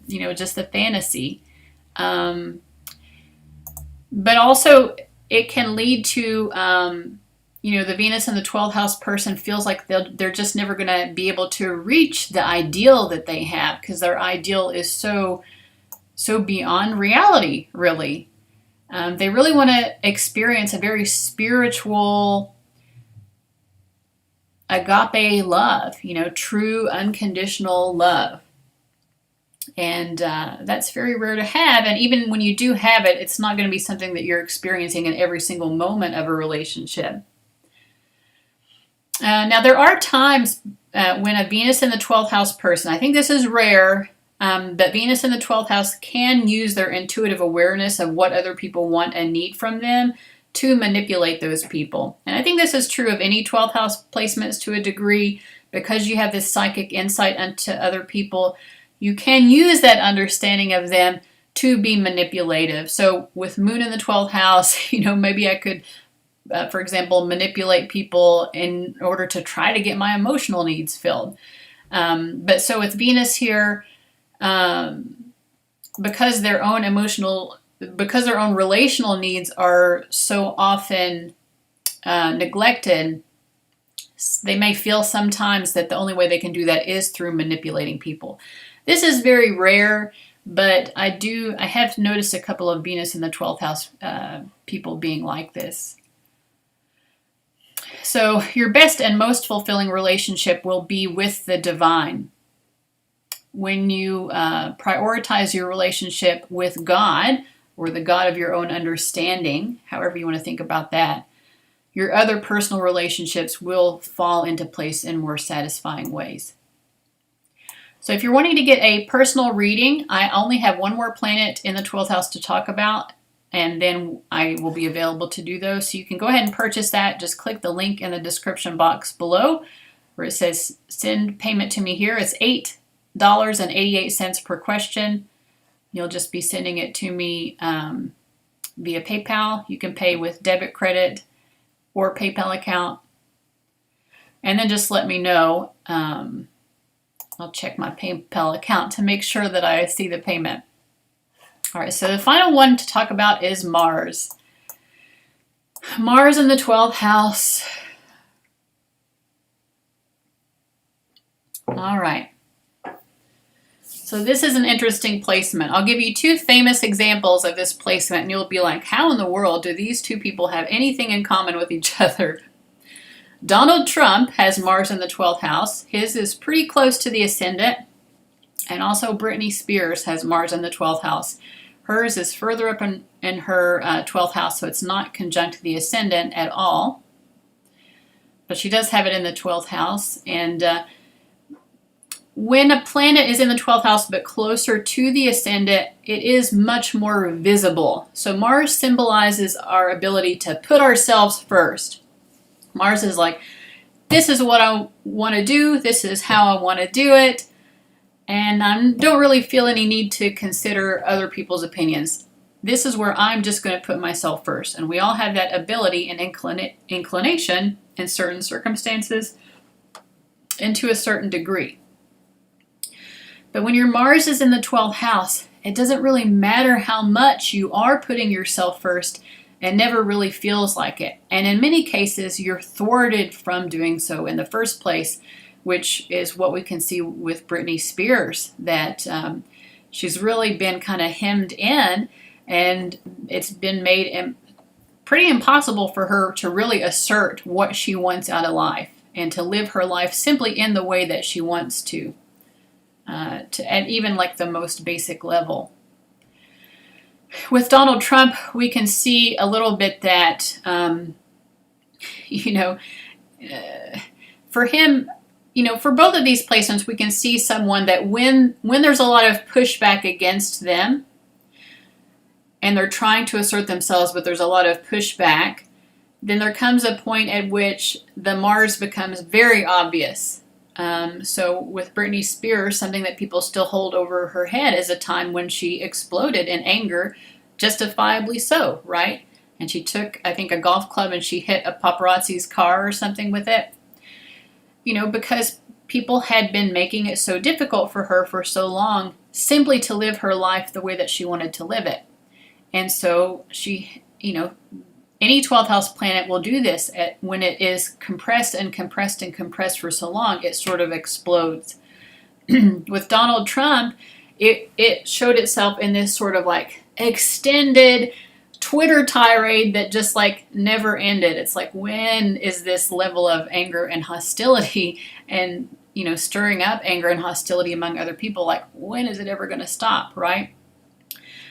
just the fantasy. But also it can lead to, the Venus in the 12th house person feels like they're just never going to be able to reach the ideal that they have, because their ideal is so beyond reality, really. They really want to experience a very spiritual, agape love, true unconditional love. And that's very rare to have. And even when you do have it, it's not going to be something that you're experiencing in every single moment of a relationship. Now, there are times when a Venus in the 12th house person, I think this is rare, that Venus in the 12th house can use their intuitive awareness of what other people want and need from them to manipulate those people. And I think this is true of any 12th house placements to a degree, because you have this psychic insight into other people. You can use that understanding of them to be manipulative. So with Moon in the 12th house, maybe I could, for example, manipulate people in order to try to get my emotional needs filled. But so with Venus here, because their own relational needs are so often neglected, they may feel sometimes that the only way they can do that is through manipulating people. This is very rare, but I have noticed a couple of Venus in the 12th house people being like this. So your best and most fulfilling relationship will be with the divine. When you prioritize your relationship with God, or the God of your own understanding, however you want to think about that, your other personal relationships will fall into place in more satisfying ways. So if you're wanting to get a personal reading, I only have one more planet in the 12th house to talk about, and then I will be available to do those. So you can go ahead and purchase that. Just click the link in the description box below where it says send payment to me here. It's $8.88 per question. You'll just be sending it to me via PayPal. You can pay with debit, credit, or PayPal account. And then just let me know. I'll check my PayPal account to make sure that I see the payment. All right, so the final one to talk about is Mars. Mars in the 12th house. All right. So this is an interesting placement. I'll give you two famous examples of this placement, and you'll be like, how in the world do these two people have anything in common with each other? Donald Trump has Mars in the 12th house. His is pretty close to the ascendant. And also Britney Spears has Mars in the 12th house. Hers is further up in her 12th house, so it's not conjunct the ascendant at all. But she does have it in the 12th house. And when a planet is in the 12th house but closer to the ascendant, it is much more visible. So Mars symbolizes our ability to put ourselves first. Mars is like, this is what I want to do. This is how I want to do it. and I don't really feel any need to consider other people's opinions. This is where I'm just going to put myself first. And we all have that ability and inclination in certain circumstances and to a certain degree. But when your Mars is in the 12th house, it doesn't really matter how much you are putting yourself first. It never really feels like it. And in many cases, you're thwarted from doing so in the first place, which is what we can see with Britney Spears, that she's really been kind of hemmed in, and it's been made pretty impossible for her to really assert what she wants out of life and to live her life simply in the way that she wants to at even like the most basic level. With Donald Trump, we can see a little bit that, for him, for both of these placements, we can see someone that when there's a lot of pushback against them, and they're trying to assert themselves, but there's a lot of pushback, then there comes a point at which the Mars becomes very obvious. So with Britney Spears, something that people still hold over her head is a time when she exploded in anger, justifiably so, right? And she took, I think, a golf club and she hit a paparazzi's car or something with it. Because people had been making it so difficult for her for so long simply to live her life the way that she wanted to live it. And so she, any 12th house planet will do this when it is compressed and compressed and compressed for so long, it sort of explodes. With Donald Trump, it showed itself in this sort of like extended Twitter tirade that just like never ended. It's like, when is this level of anger and hostility and, stirring up anger and hostility among other people, like when is it ever going to stop, right?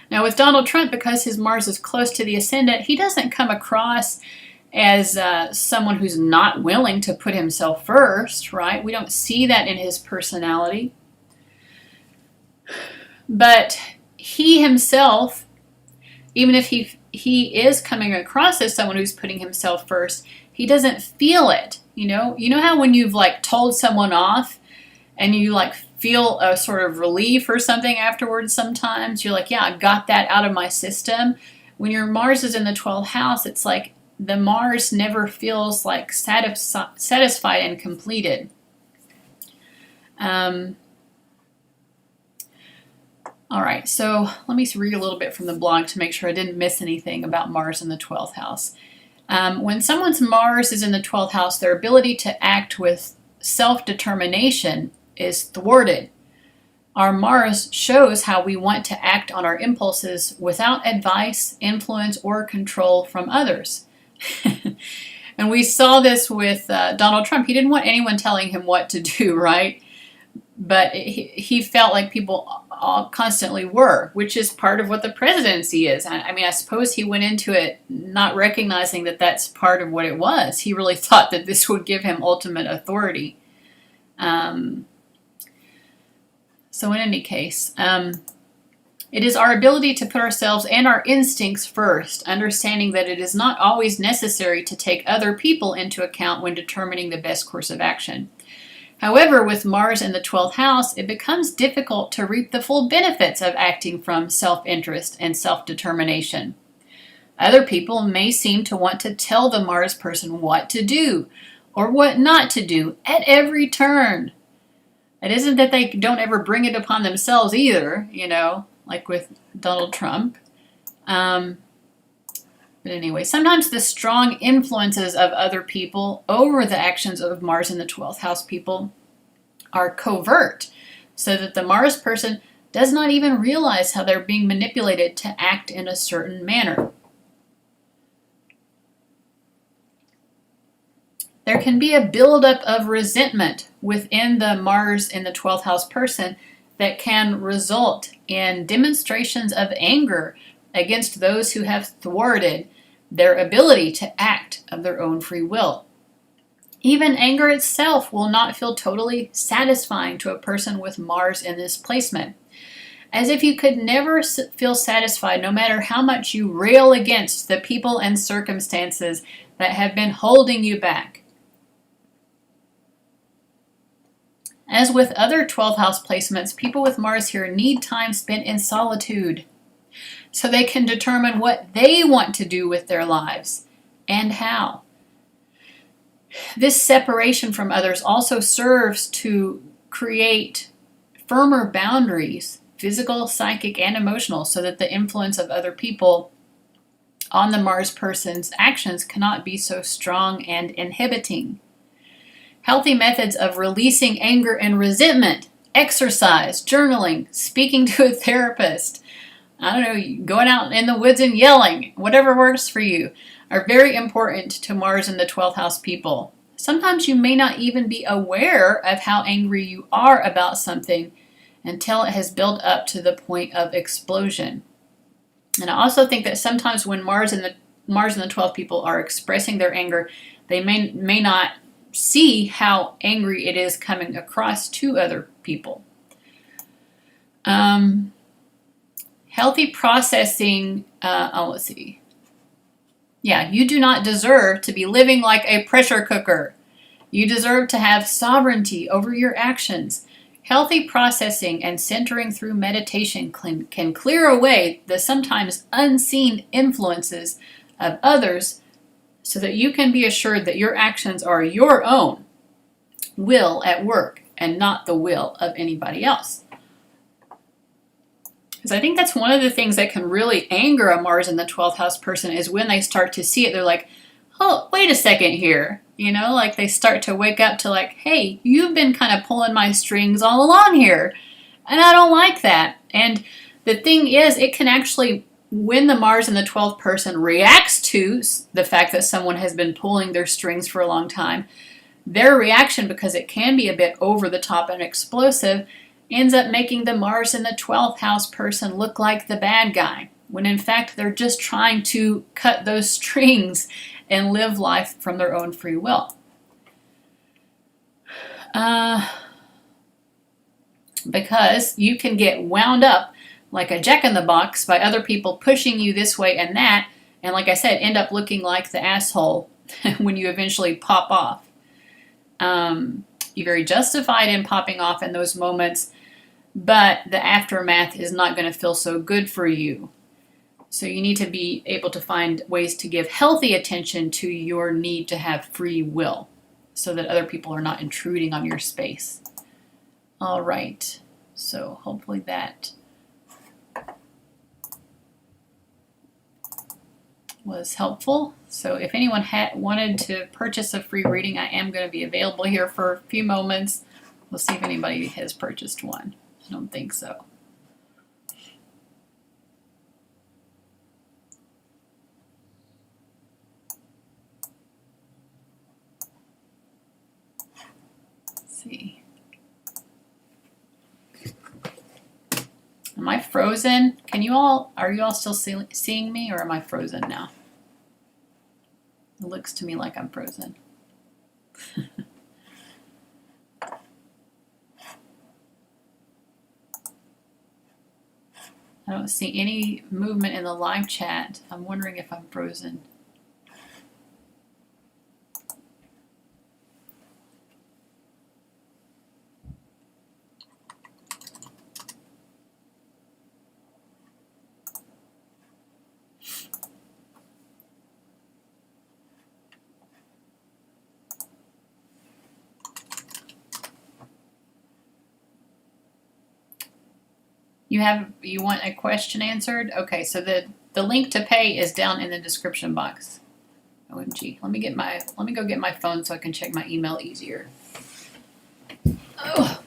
Now with Donald Trump, because his Mars is close to the ascendant, he doesn't come across as someone who's not willing to put himself first, right? We don't see that in his personality. But he himself, even if he is coming across as someone who's putting himself first, he doesn't feel it, You know how when you've like told someone off and you like feel a sort of relief or something afterwards sometimes? You're like, yeah, I got that out of my system. When your Mars is in the 12th house, it's like the Mars never feels like satisfied and completed. All right, so let me read a little bit from the blog to make sure I didn't miss anything about Mars in the 12th house. When someone's Mars is in the 12th house, their ability to act with self-determination is thwarted. Our Mars shows how we want to act on our impulses without advice, influence, or control from others. And we saw this with Donald Trump. He didn't want anyone telling him what to do, right? But he felt like people all constantly were, which is part of what the presidency is. I mean, I suppose he went into it not recognizing that that's part of what it was. He really thought that this would give him ultimate authority. So in any case, it is our ability to put ourselves and our instincts first, understanding that it is not always necessary to take other people into account when determining the best course of action. However, with Mars in the 12th house, it becomes difficult to reap the full benefits of acting from self-interest and self-determination. Other people may seem to want to tell the Mars person what to do or what not to do at every turn. It isn't that they don't ever bring it upon themselves either, like with Donald Trump. But anyway, sometimes the strong influences of other people over the actions of Mars in the 12th house people are covert, so that the Mars person does not even realize how they're being manipulated to act in a certain manner. There can be a buildup of resentment within the Mars in the 12th house person that can result in demonstrations of anger against those who have thwarted their ability to act of their own free will. Even anger itself will not feel totally satisfying to a person with Mars in this placement. As if you could never feel satisfied no matter how much you rail against the people and circumstances that have been holding you back. As with other 12th house placements, people with Mars here need time spent in solitude so they can determine what they want to do with their lives and how. This separation from others also serves to create firmer boundaries, physical, psychic, and emotional, so that the influence of other people on the Mars person's actions cannot be so strong and inhibiting. Healthy methods of releasing anger and resentment, exercise, journaling, speaking to a therapist, I don't know, going out in the woods and yelling, whatever works for you, are very important to Mars in the 12th house people. Sometimes you may not even be aware of how angry you are about something until it has built up to the point of explosion. And I also think that sometimes when Mars and the 12th people are expressing their anger, they may not see how angry it is coming across to other people. Healthy processing, let's see. Yeah, you do not deserve to be living like a pressure cooker. You deserve to have sovereignty over your actions. Healthy processing and centering through meditation can clear away the sometimes unseen influences of others so that you can be assured that your actions are your own will at work and not the will of anybody else. Because I think that's one of the things that can really anger a Mars in the 12th house person is when they start to see it. They're like, oh, wait a second here. You know, like they start to wake up to like, hey, you've been kind of pulling my strings all along here. And I don't like that. And the thing is, it can actually, when the Mars in the 12th person reacts to the fact that someone has been pulling their strings for a long time, their reaction, because it can be a bit over the top and explosive, ends up making the Mars in the 12th house person look like the bad guy, when in fact they're just trying to cut those strings and live life from their own free will. Because you can get wound up like a jack-in-the-box by other people pushing you this way and that, and like I said, end up looking like the asshole when you eventually pop off. You're very justified in popping off in those moments, but the aftermath is not going to feel so good for you. So you need to be able to find ways to give healthy attention to your need to have free will so that other people are not intruding on your space. All right, so hopefully that was helpful. So if anyone wanted to purchase a free reading, I am going to be available here for a few moments. We'll see if anybody has purchased one. I don't think so. Let's see. Am I frozen? Are you all still seeing me, or am I frozen now? It looks to me like I'm frozen. I don't see any movement in the live chat. I'm wondering if I'm frozen. You want a question answered? Okay, so the link to pay is down in the description box. OMG. Let me go get my phone so I can check my email easier. Oh.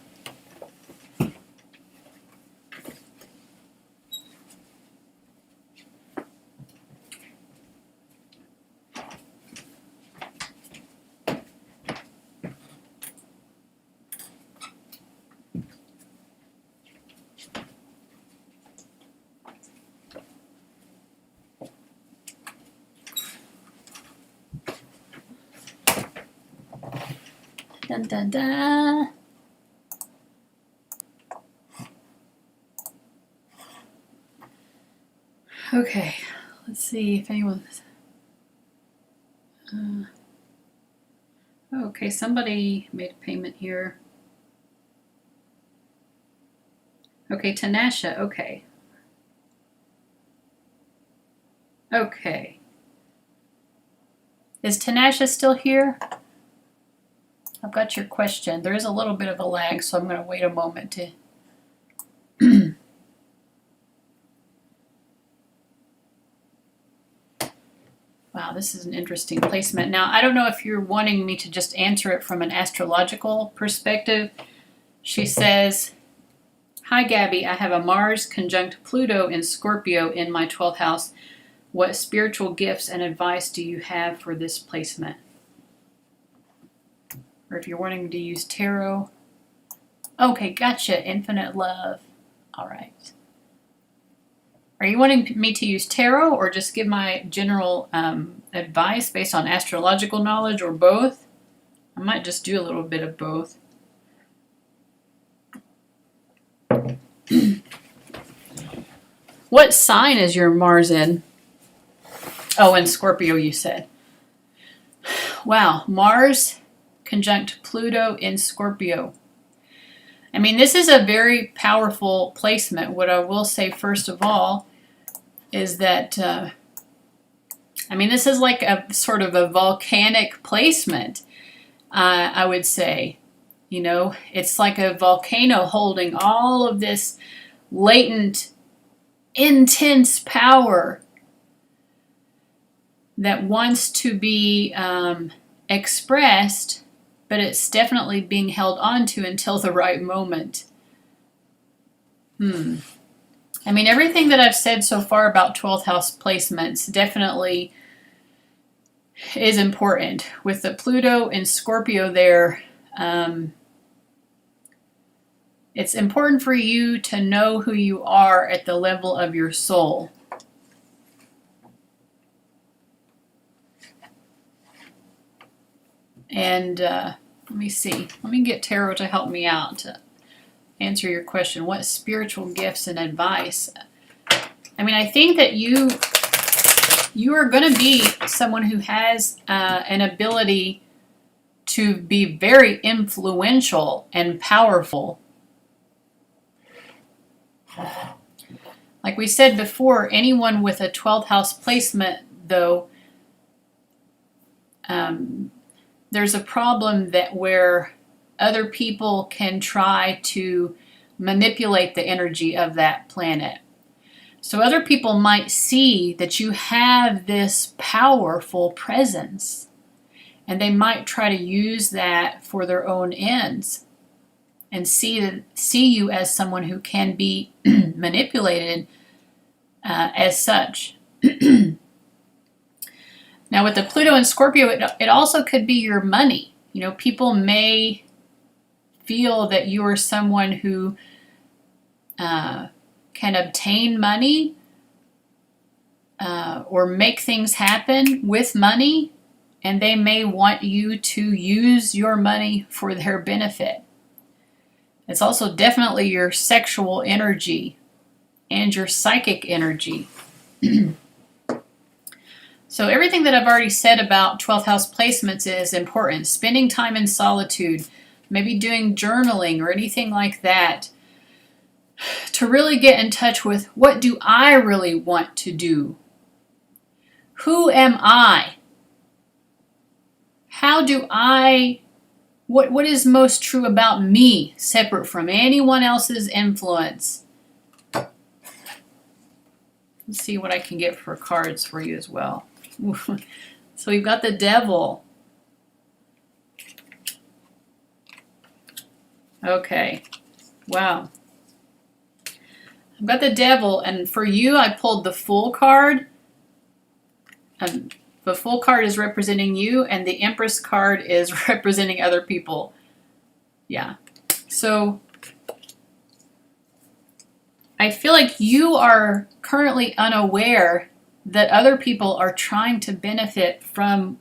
Dun, dun, dun. Okay, let's see if anyone's... okay, somebody made a payment here. Okay, Tanasha, okay. Okay. Is Tanasha still here? I've got your question. There is a little bit of a lag, so I'm going to wait a moment to... Wow, this is an interesting placement. Now, I don't know if you're wanting me to just answer it from an astrological perspective. She says, "Hi, Gabby. I have a Mars conjunct Pluto in Scorpio in my 12th house. What spiritual gifts and advice do you have for this placement?" Or if you're wanting me to use tarot. Okay, gotcha. Infinite love. All right. Are you wanting me to use tarot or just give my general advice based on astrological knowledge, or both? I might just do a little bit of both. What sign is your Mars in? Oh, in Scorpio, you said. Wow, Mars conjunct Pluto in Scorpio. I mean, this is a very powerful placement. What I will say first of all is that, I mean, this is like a sort of a volcanic placement, I would say. You know, it's like a volcano holding all of this latent, intense power that wants to be expressed, but it's definitely being held on to until the right moment. I mean, everything that I've said so far about 12th house placements definitely is important. With the Pluto and Scorpio there, it's important for you to know who you are at the level of your soul. And let me see. Let me get tarot to help me out to answer your question. What spiritual gifts and advice? I mean, I think that you are going to be someone who has an ability to be very influential and powerful. Like we said before, anyone with a 12th house placement, though, there's a problem that where other people can try to manipulate the energy of that planet. So other people might see that you have this powerful presence, and they might try to use that for their own ends and see you as someone who can be manipulated as such. Now, with the Pluto and Scorpio, it also could be your money. You know, people may feel that you are someone who can obtain money or make things happen with money, and they may want you to use your money for their benefit. It's also definitely your sexual energy and your psychic energy. So everything that I've already said about 12th house placements is important. Spending time in solitude, maybe doing journaling or anything like that, to really get in touch with, what do I really want to do? Who am I? How do I, what is most true about me, separate from anyone else's influence? Let's see what I can get for cards for you as well. So we've got the Devil. Okay. Wow. I've got the Devil, and for you, I pulled the Fool card. The Fool card is representing you, and the Empress card is representing other people. Yeah. So I feel like you are currently unaware that other people are trying to benefit from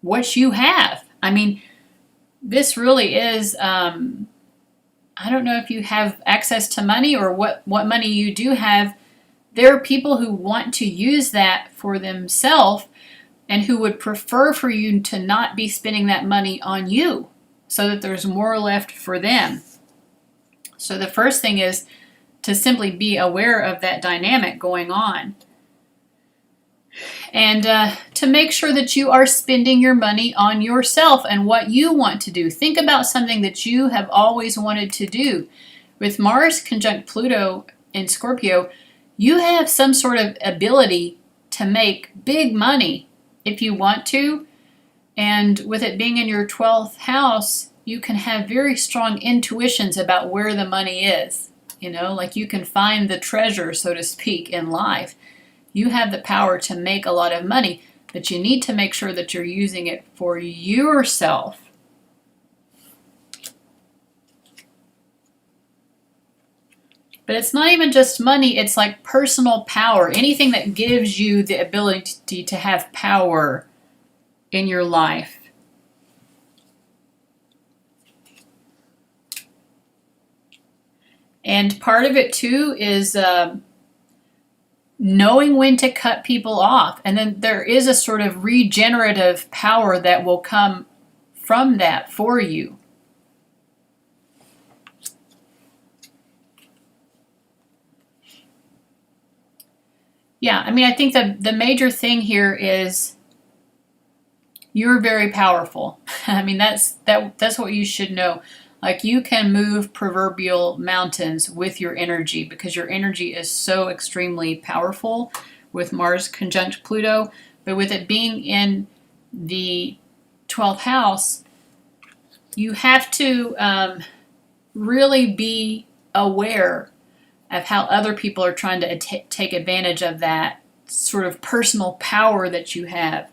what you have. I mean, this really is, I don't know if you have access to money or what money you do have. There are people who want to use that for themselves and who would prefer for you to not be spending that money on you so that there's more left for them. So the first thing is to simply be aware of that dynamic going on. And to make sure that you are spending your money on yourself and what you want to do. Think about something that you have always wanted to do. With Mars conjunct Pluto in Scorpio, you have some sort of ability to make big money if you want to. And with it being in your 12th house, you can have very strong intuitions about where the money is. You know, like you can find the treasure, so to speak, in life. You have the power to make a lot of money, but you need to make sure that you're using it for yourself. But it's not even just money, it's like personal power. Anything that gives you the ability to have power in your life. And part of it too is knowing when to cut people off. And then there is a sort of regenerative power that will come from that for you. Yeah, I mean, I think the major thing here is you're very powerful. I mean, that's what you should know. Like, you can move proverbial mountains with your energy because your energy is so extremely powerful with Mars conjunct Pluto. But with it being in the 12th house, you have to really be aware of how other people are trying to take advantage of that sort of personal power that you have.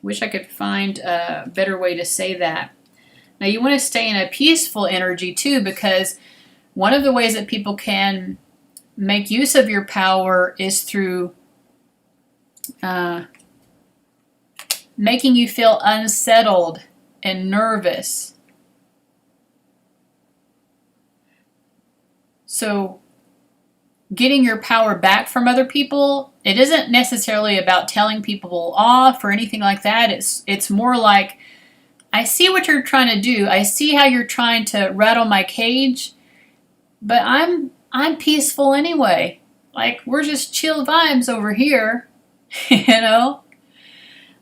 Wish I could find a better way to say that. Now, you want to stay in a peaceful energy too, because one of the ways that people can make use of your power is through making you feel unsettled and nervous. So getting your power back from other people, it isn't necessarily about telling people off or anything like that. It's more like, I see what you're trying to do. I see how you're trying to rattle my cage, but I'm peaceful anyway. Like, we're just chill vibes over here, you know?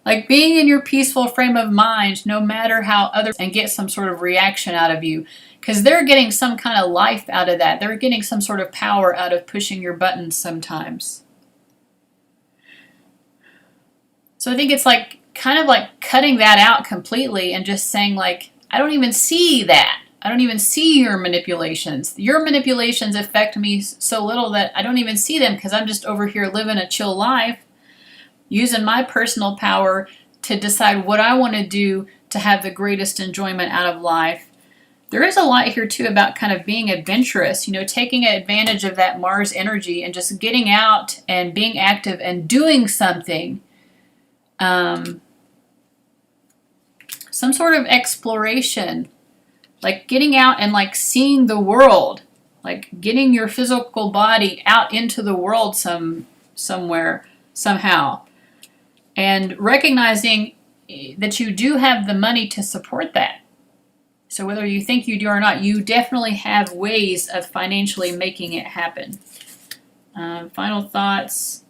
Like, being in your peaceful frame of mind, no matter how others, and get some sort of reaction out of you. Because they're getting some kind of life out of that. They're getting some sort of power out of pushing your buttons sometimes. So I think it's like, kind of like cutting that out completely and just saying, like, I don't even see that. I don't even see your manipulations. Your manipulations affect me so little that I don't even see them because I'm just over here living a chill life, using my personal power to decide what I want to do to have the greatest enjoyment out of life. There is a lot here too about kind of being adventurous, you know, taking advantage of that Mars energy and just getting out and being active and doing something. Some sort of exploration, like getting out and like seeing the world, like getting your physical body out into the world somewhere, somehow, and recognizing that you do have the money to support that. So whether you think you do or not, you definitely have ways of financially making it happen. Final thoughts.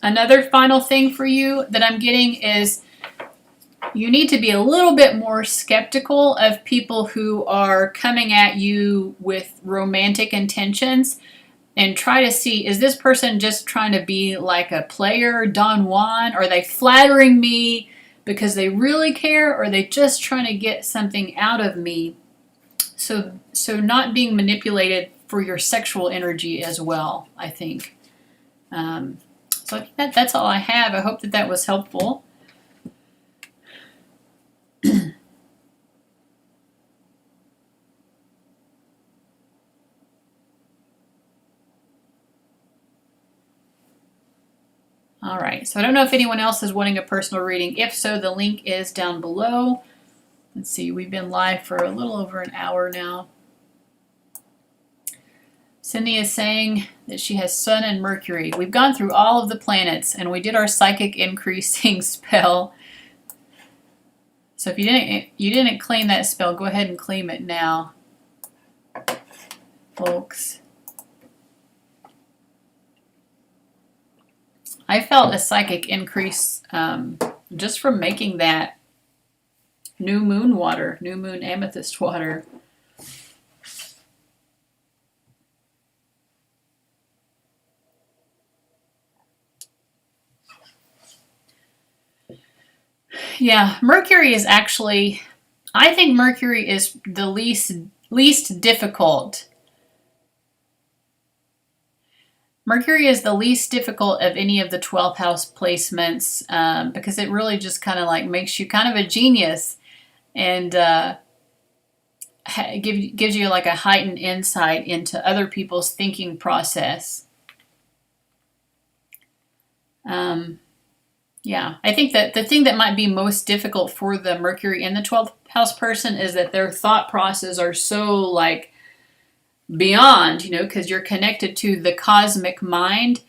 Another final thing for you that I'm getting is you need to be a little bit more skeptical of people who are coming at you with romantic intentions, and try to see, is this person just trying to be like a player, Don Juan? Are they flattering me because they really care, or are they just trying to get something out of me? So not being manipulated for your sexual energy as well, I think. So I think that's all I have. I hope that was helpful. All right, so I don't know if anyone else is wanting a personal reading. If so, the link is down below. Let's see, we've been live for a little over an hour now. Cindy is saying that she has Sun and Mercury. We've gone through all of the planets, and we did our psychic increasing spell. So if you didn't claim that spell, go ahead and claim it now, folks. I felt a psychic increase just from making that new moon water, new moon amethyst water. Yeah, Mercury is actually, I think Mercury is the least difficult. Mercury is the least difficult of any of the 12th house placements because it really just kind of like makes you kind of a genius and gives you like a heightened insight into other people's thinking process. Yeah, I think that the thing that might be most difficult for the Mercury in the 12th house person is that their thought process are so like beyond, because you're connected to the cosmic mind,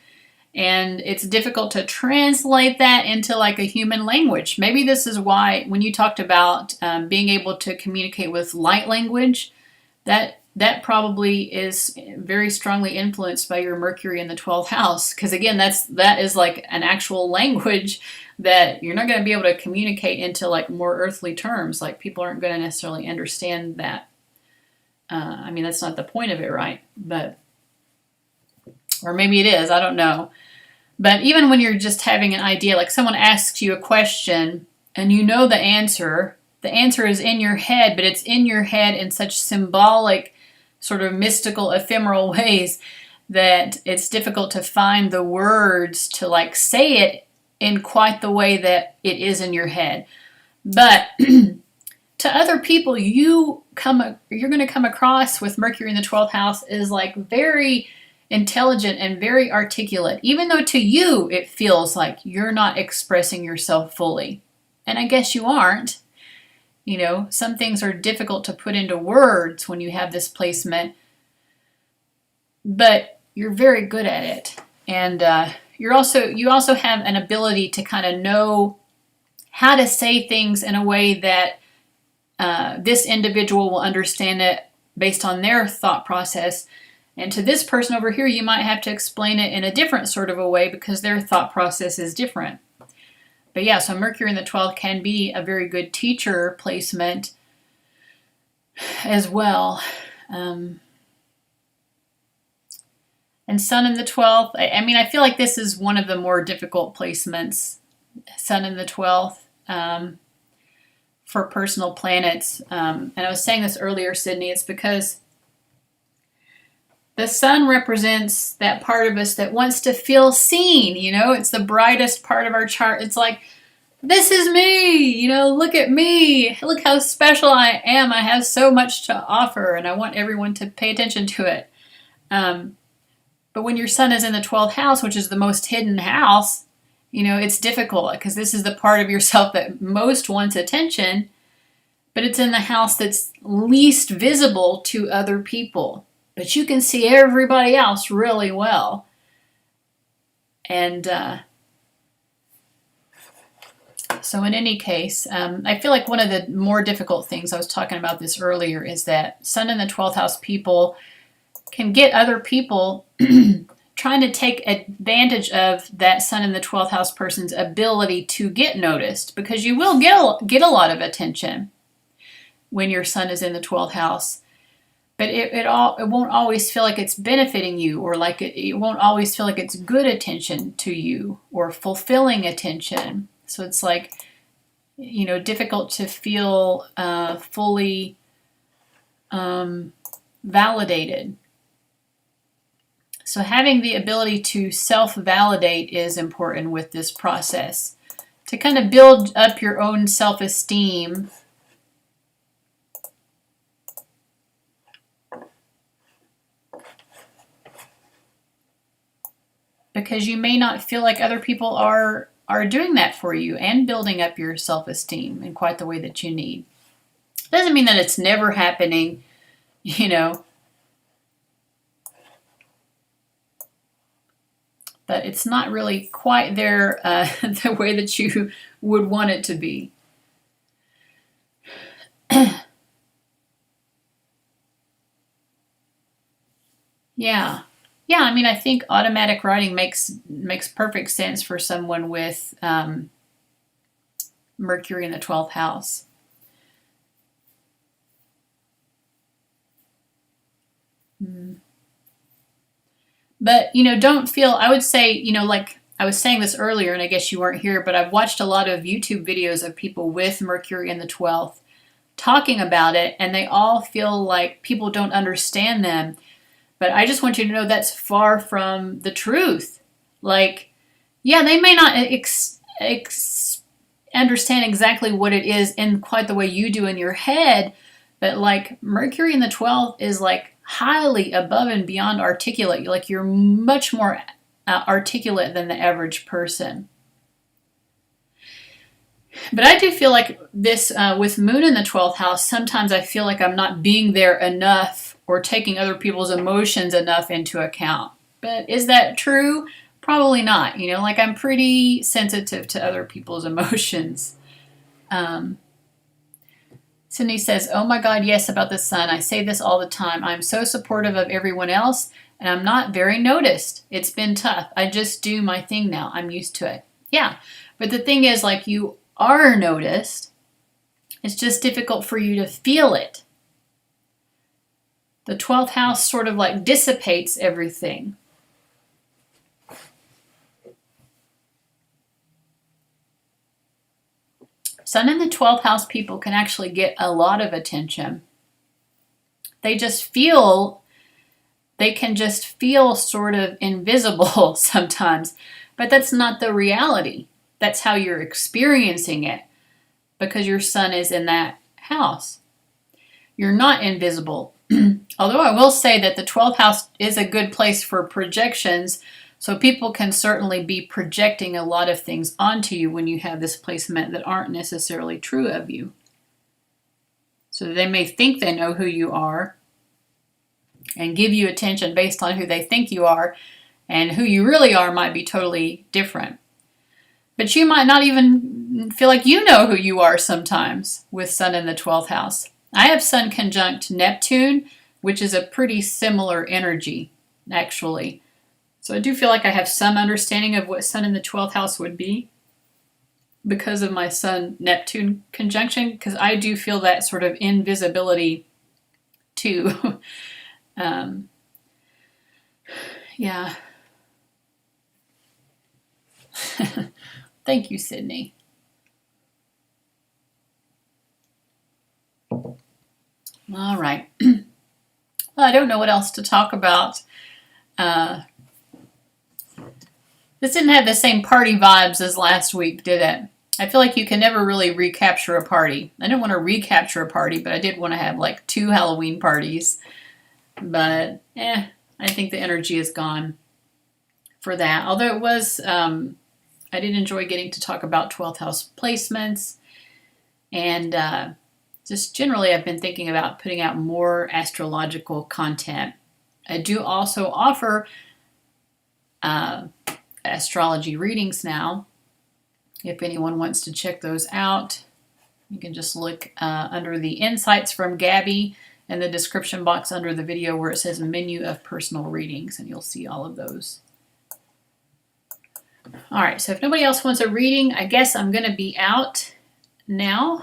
and it's difficult to translate that into like a human language. Maybe this is why when you talked about being able to communicate with light language, that probably is very strongly influenced by your Mercury in the 12th house. Because again, that is like an actual language that you're not going to be able to communicate into like more earthly terms. Like people aren't going to necessarily understand that. I mean, that's not the point of it, right? But, or maybe it is, I don't know. But even when you're just having an idea, like someone asks you a question and you know the answer is in your head, but it's in your head in such symbolic, sort of mystical, ephemeral ways that it's difficult to find the words to like say it in quite the way that it is in your head. But to other people, you're going to come across with Mercury in the 12th house is like very intelligent and very articulate, even though to you it feels like you're not expressing yourself fully. And I guess you aren't. Some things are difficult to put into words when you have this placement, but you're very good at it. And you also have an ability to kind of know how to say things in a way that this individual will understand it based on their thought process. And to this person over here, you might have to explain it in a different sort of a way because their thought process is different. But yeah, so Mercury in the 12th can be a very good teacher placement as well. And Sun in the 12th, I feel like this is one of the more difficult placements, Sun in the 12th, for personal planets. And I was saying this earlier, Sydney, it's because the Sun represents that part of us that wants to feel seen. It's the brightest part of our chart. It's like, this is me, look at me. Look how special I am. I have so much to offer, and I want everyone to pay attention to it. But when your Sun is in the 12th house, which is the most hidden house, it's difficult because this is the part of yourself that most wants attention, but it's in the house that's least visible to other people. But you can see everybody else really well. And so in any case, I feel like one of the more difficult things, I was talking about this earlier, is that Sun in the 12th house people can get other people trying to take advantage of that Sun in the 12th house person's ability to get noticed, because you will get a lot of attention when your Sun is in the 12th house. But it won't always feel like it's benefiting you, or like it won't always feel like it's good attention to you or fulfilling attention. So it's like, difficult to feel fully validated. So having the ability to self-validate is important with this process, to kind of build up your own self-esteem. Because you may not feel like other people are doing that for you and building up your self-esteem in quite the way that you need. Doesn't mean that it's never happening, you know. But it's not really quite there the way that you would want it to be. Yeah. Yeah, I mean, I think automatic writing makes perfect sense for someone with Mercury in the 12th house. But, you know, don't feel, I would say, you know, like I was saying this earlier, and I guess you weren't here, but I've watched a lot of YouTube videos of people with Mercury in the 12th talking about it, and they all feel like people don't understand them. But I just want you to know that's far from the truth. Like, yeah, they may not understand exactly what it is in quite the way you do in your head, but like Mercury in the 12th is like highly above and beyond articulate. Like you're much more articulate than the average person. But I do feel like this, with Moon in the 12th house, sometimes I feel like I'm not being there enough or taking other people's emotions enough into account. But is that true? Probably not. You know, like I'm pretty sensitive to other people's emotions. Cindy says, oh my God, yes, about the sun. I say this all the time. I'm so supportive of everyone else, and I'm not very noticed. It's been tough. I just do my thing now. I'm used to it. Yeah, but the thing is, like, you are noticed. It's just difficult for you to feel it. The 12th house sort of like dissipates everything. Sun in the 12th house people can actually get a lot of attention. They can just feel sort of invisible sometimes, but that's not the reality. That's how you're experiencing it because your sun is in that house. You're not invisible. Although I will say that the 12th house is a good place for projections, so people can certainly be projecting a lot of things onto you when you have this placement that aren't necessarily true of you. So they may think they know who you are and give you attention based on who they think you are, and who you really are might be totally different. But you might not even feel like you know who you are sometimes with Sun in the 12th house. I have Sun conjunct Neptune, which is a pretty similar energy, actually. So I do feel like I have some understanding of what Sun in the 12th house would be because of my Sun-Neptune conjunction, because I do feel that sort of invisibility too. Yeah. Thank you, Sydney. All right. Well, I don't know what else to talk about. This didn't have the same party vibes as last week, did it? I feel like you can never really recapture a party. I didn't want to recapture a party, but I did want to have like 2 Halloween parties. But, I think the energy is gone for that. Although it was, I did enjoy getting to talk about 12th house placements. And just generally, I've been thinking about putting out more astrological content. I do also offer astrology readings now. If anyone wants to check those out, you can just look under the insights from Gabby in the description box under the video where it says menu of personal readings, and you'll see all of those. All right, so if nobody else wants a reading, I guess I'm going to be out now.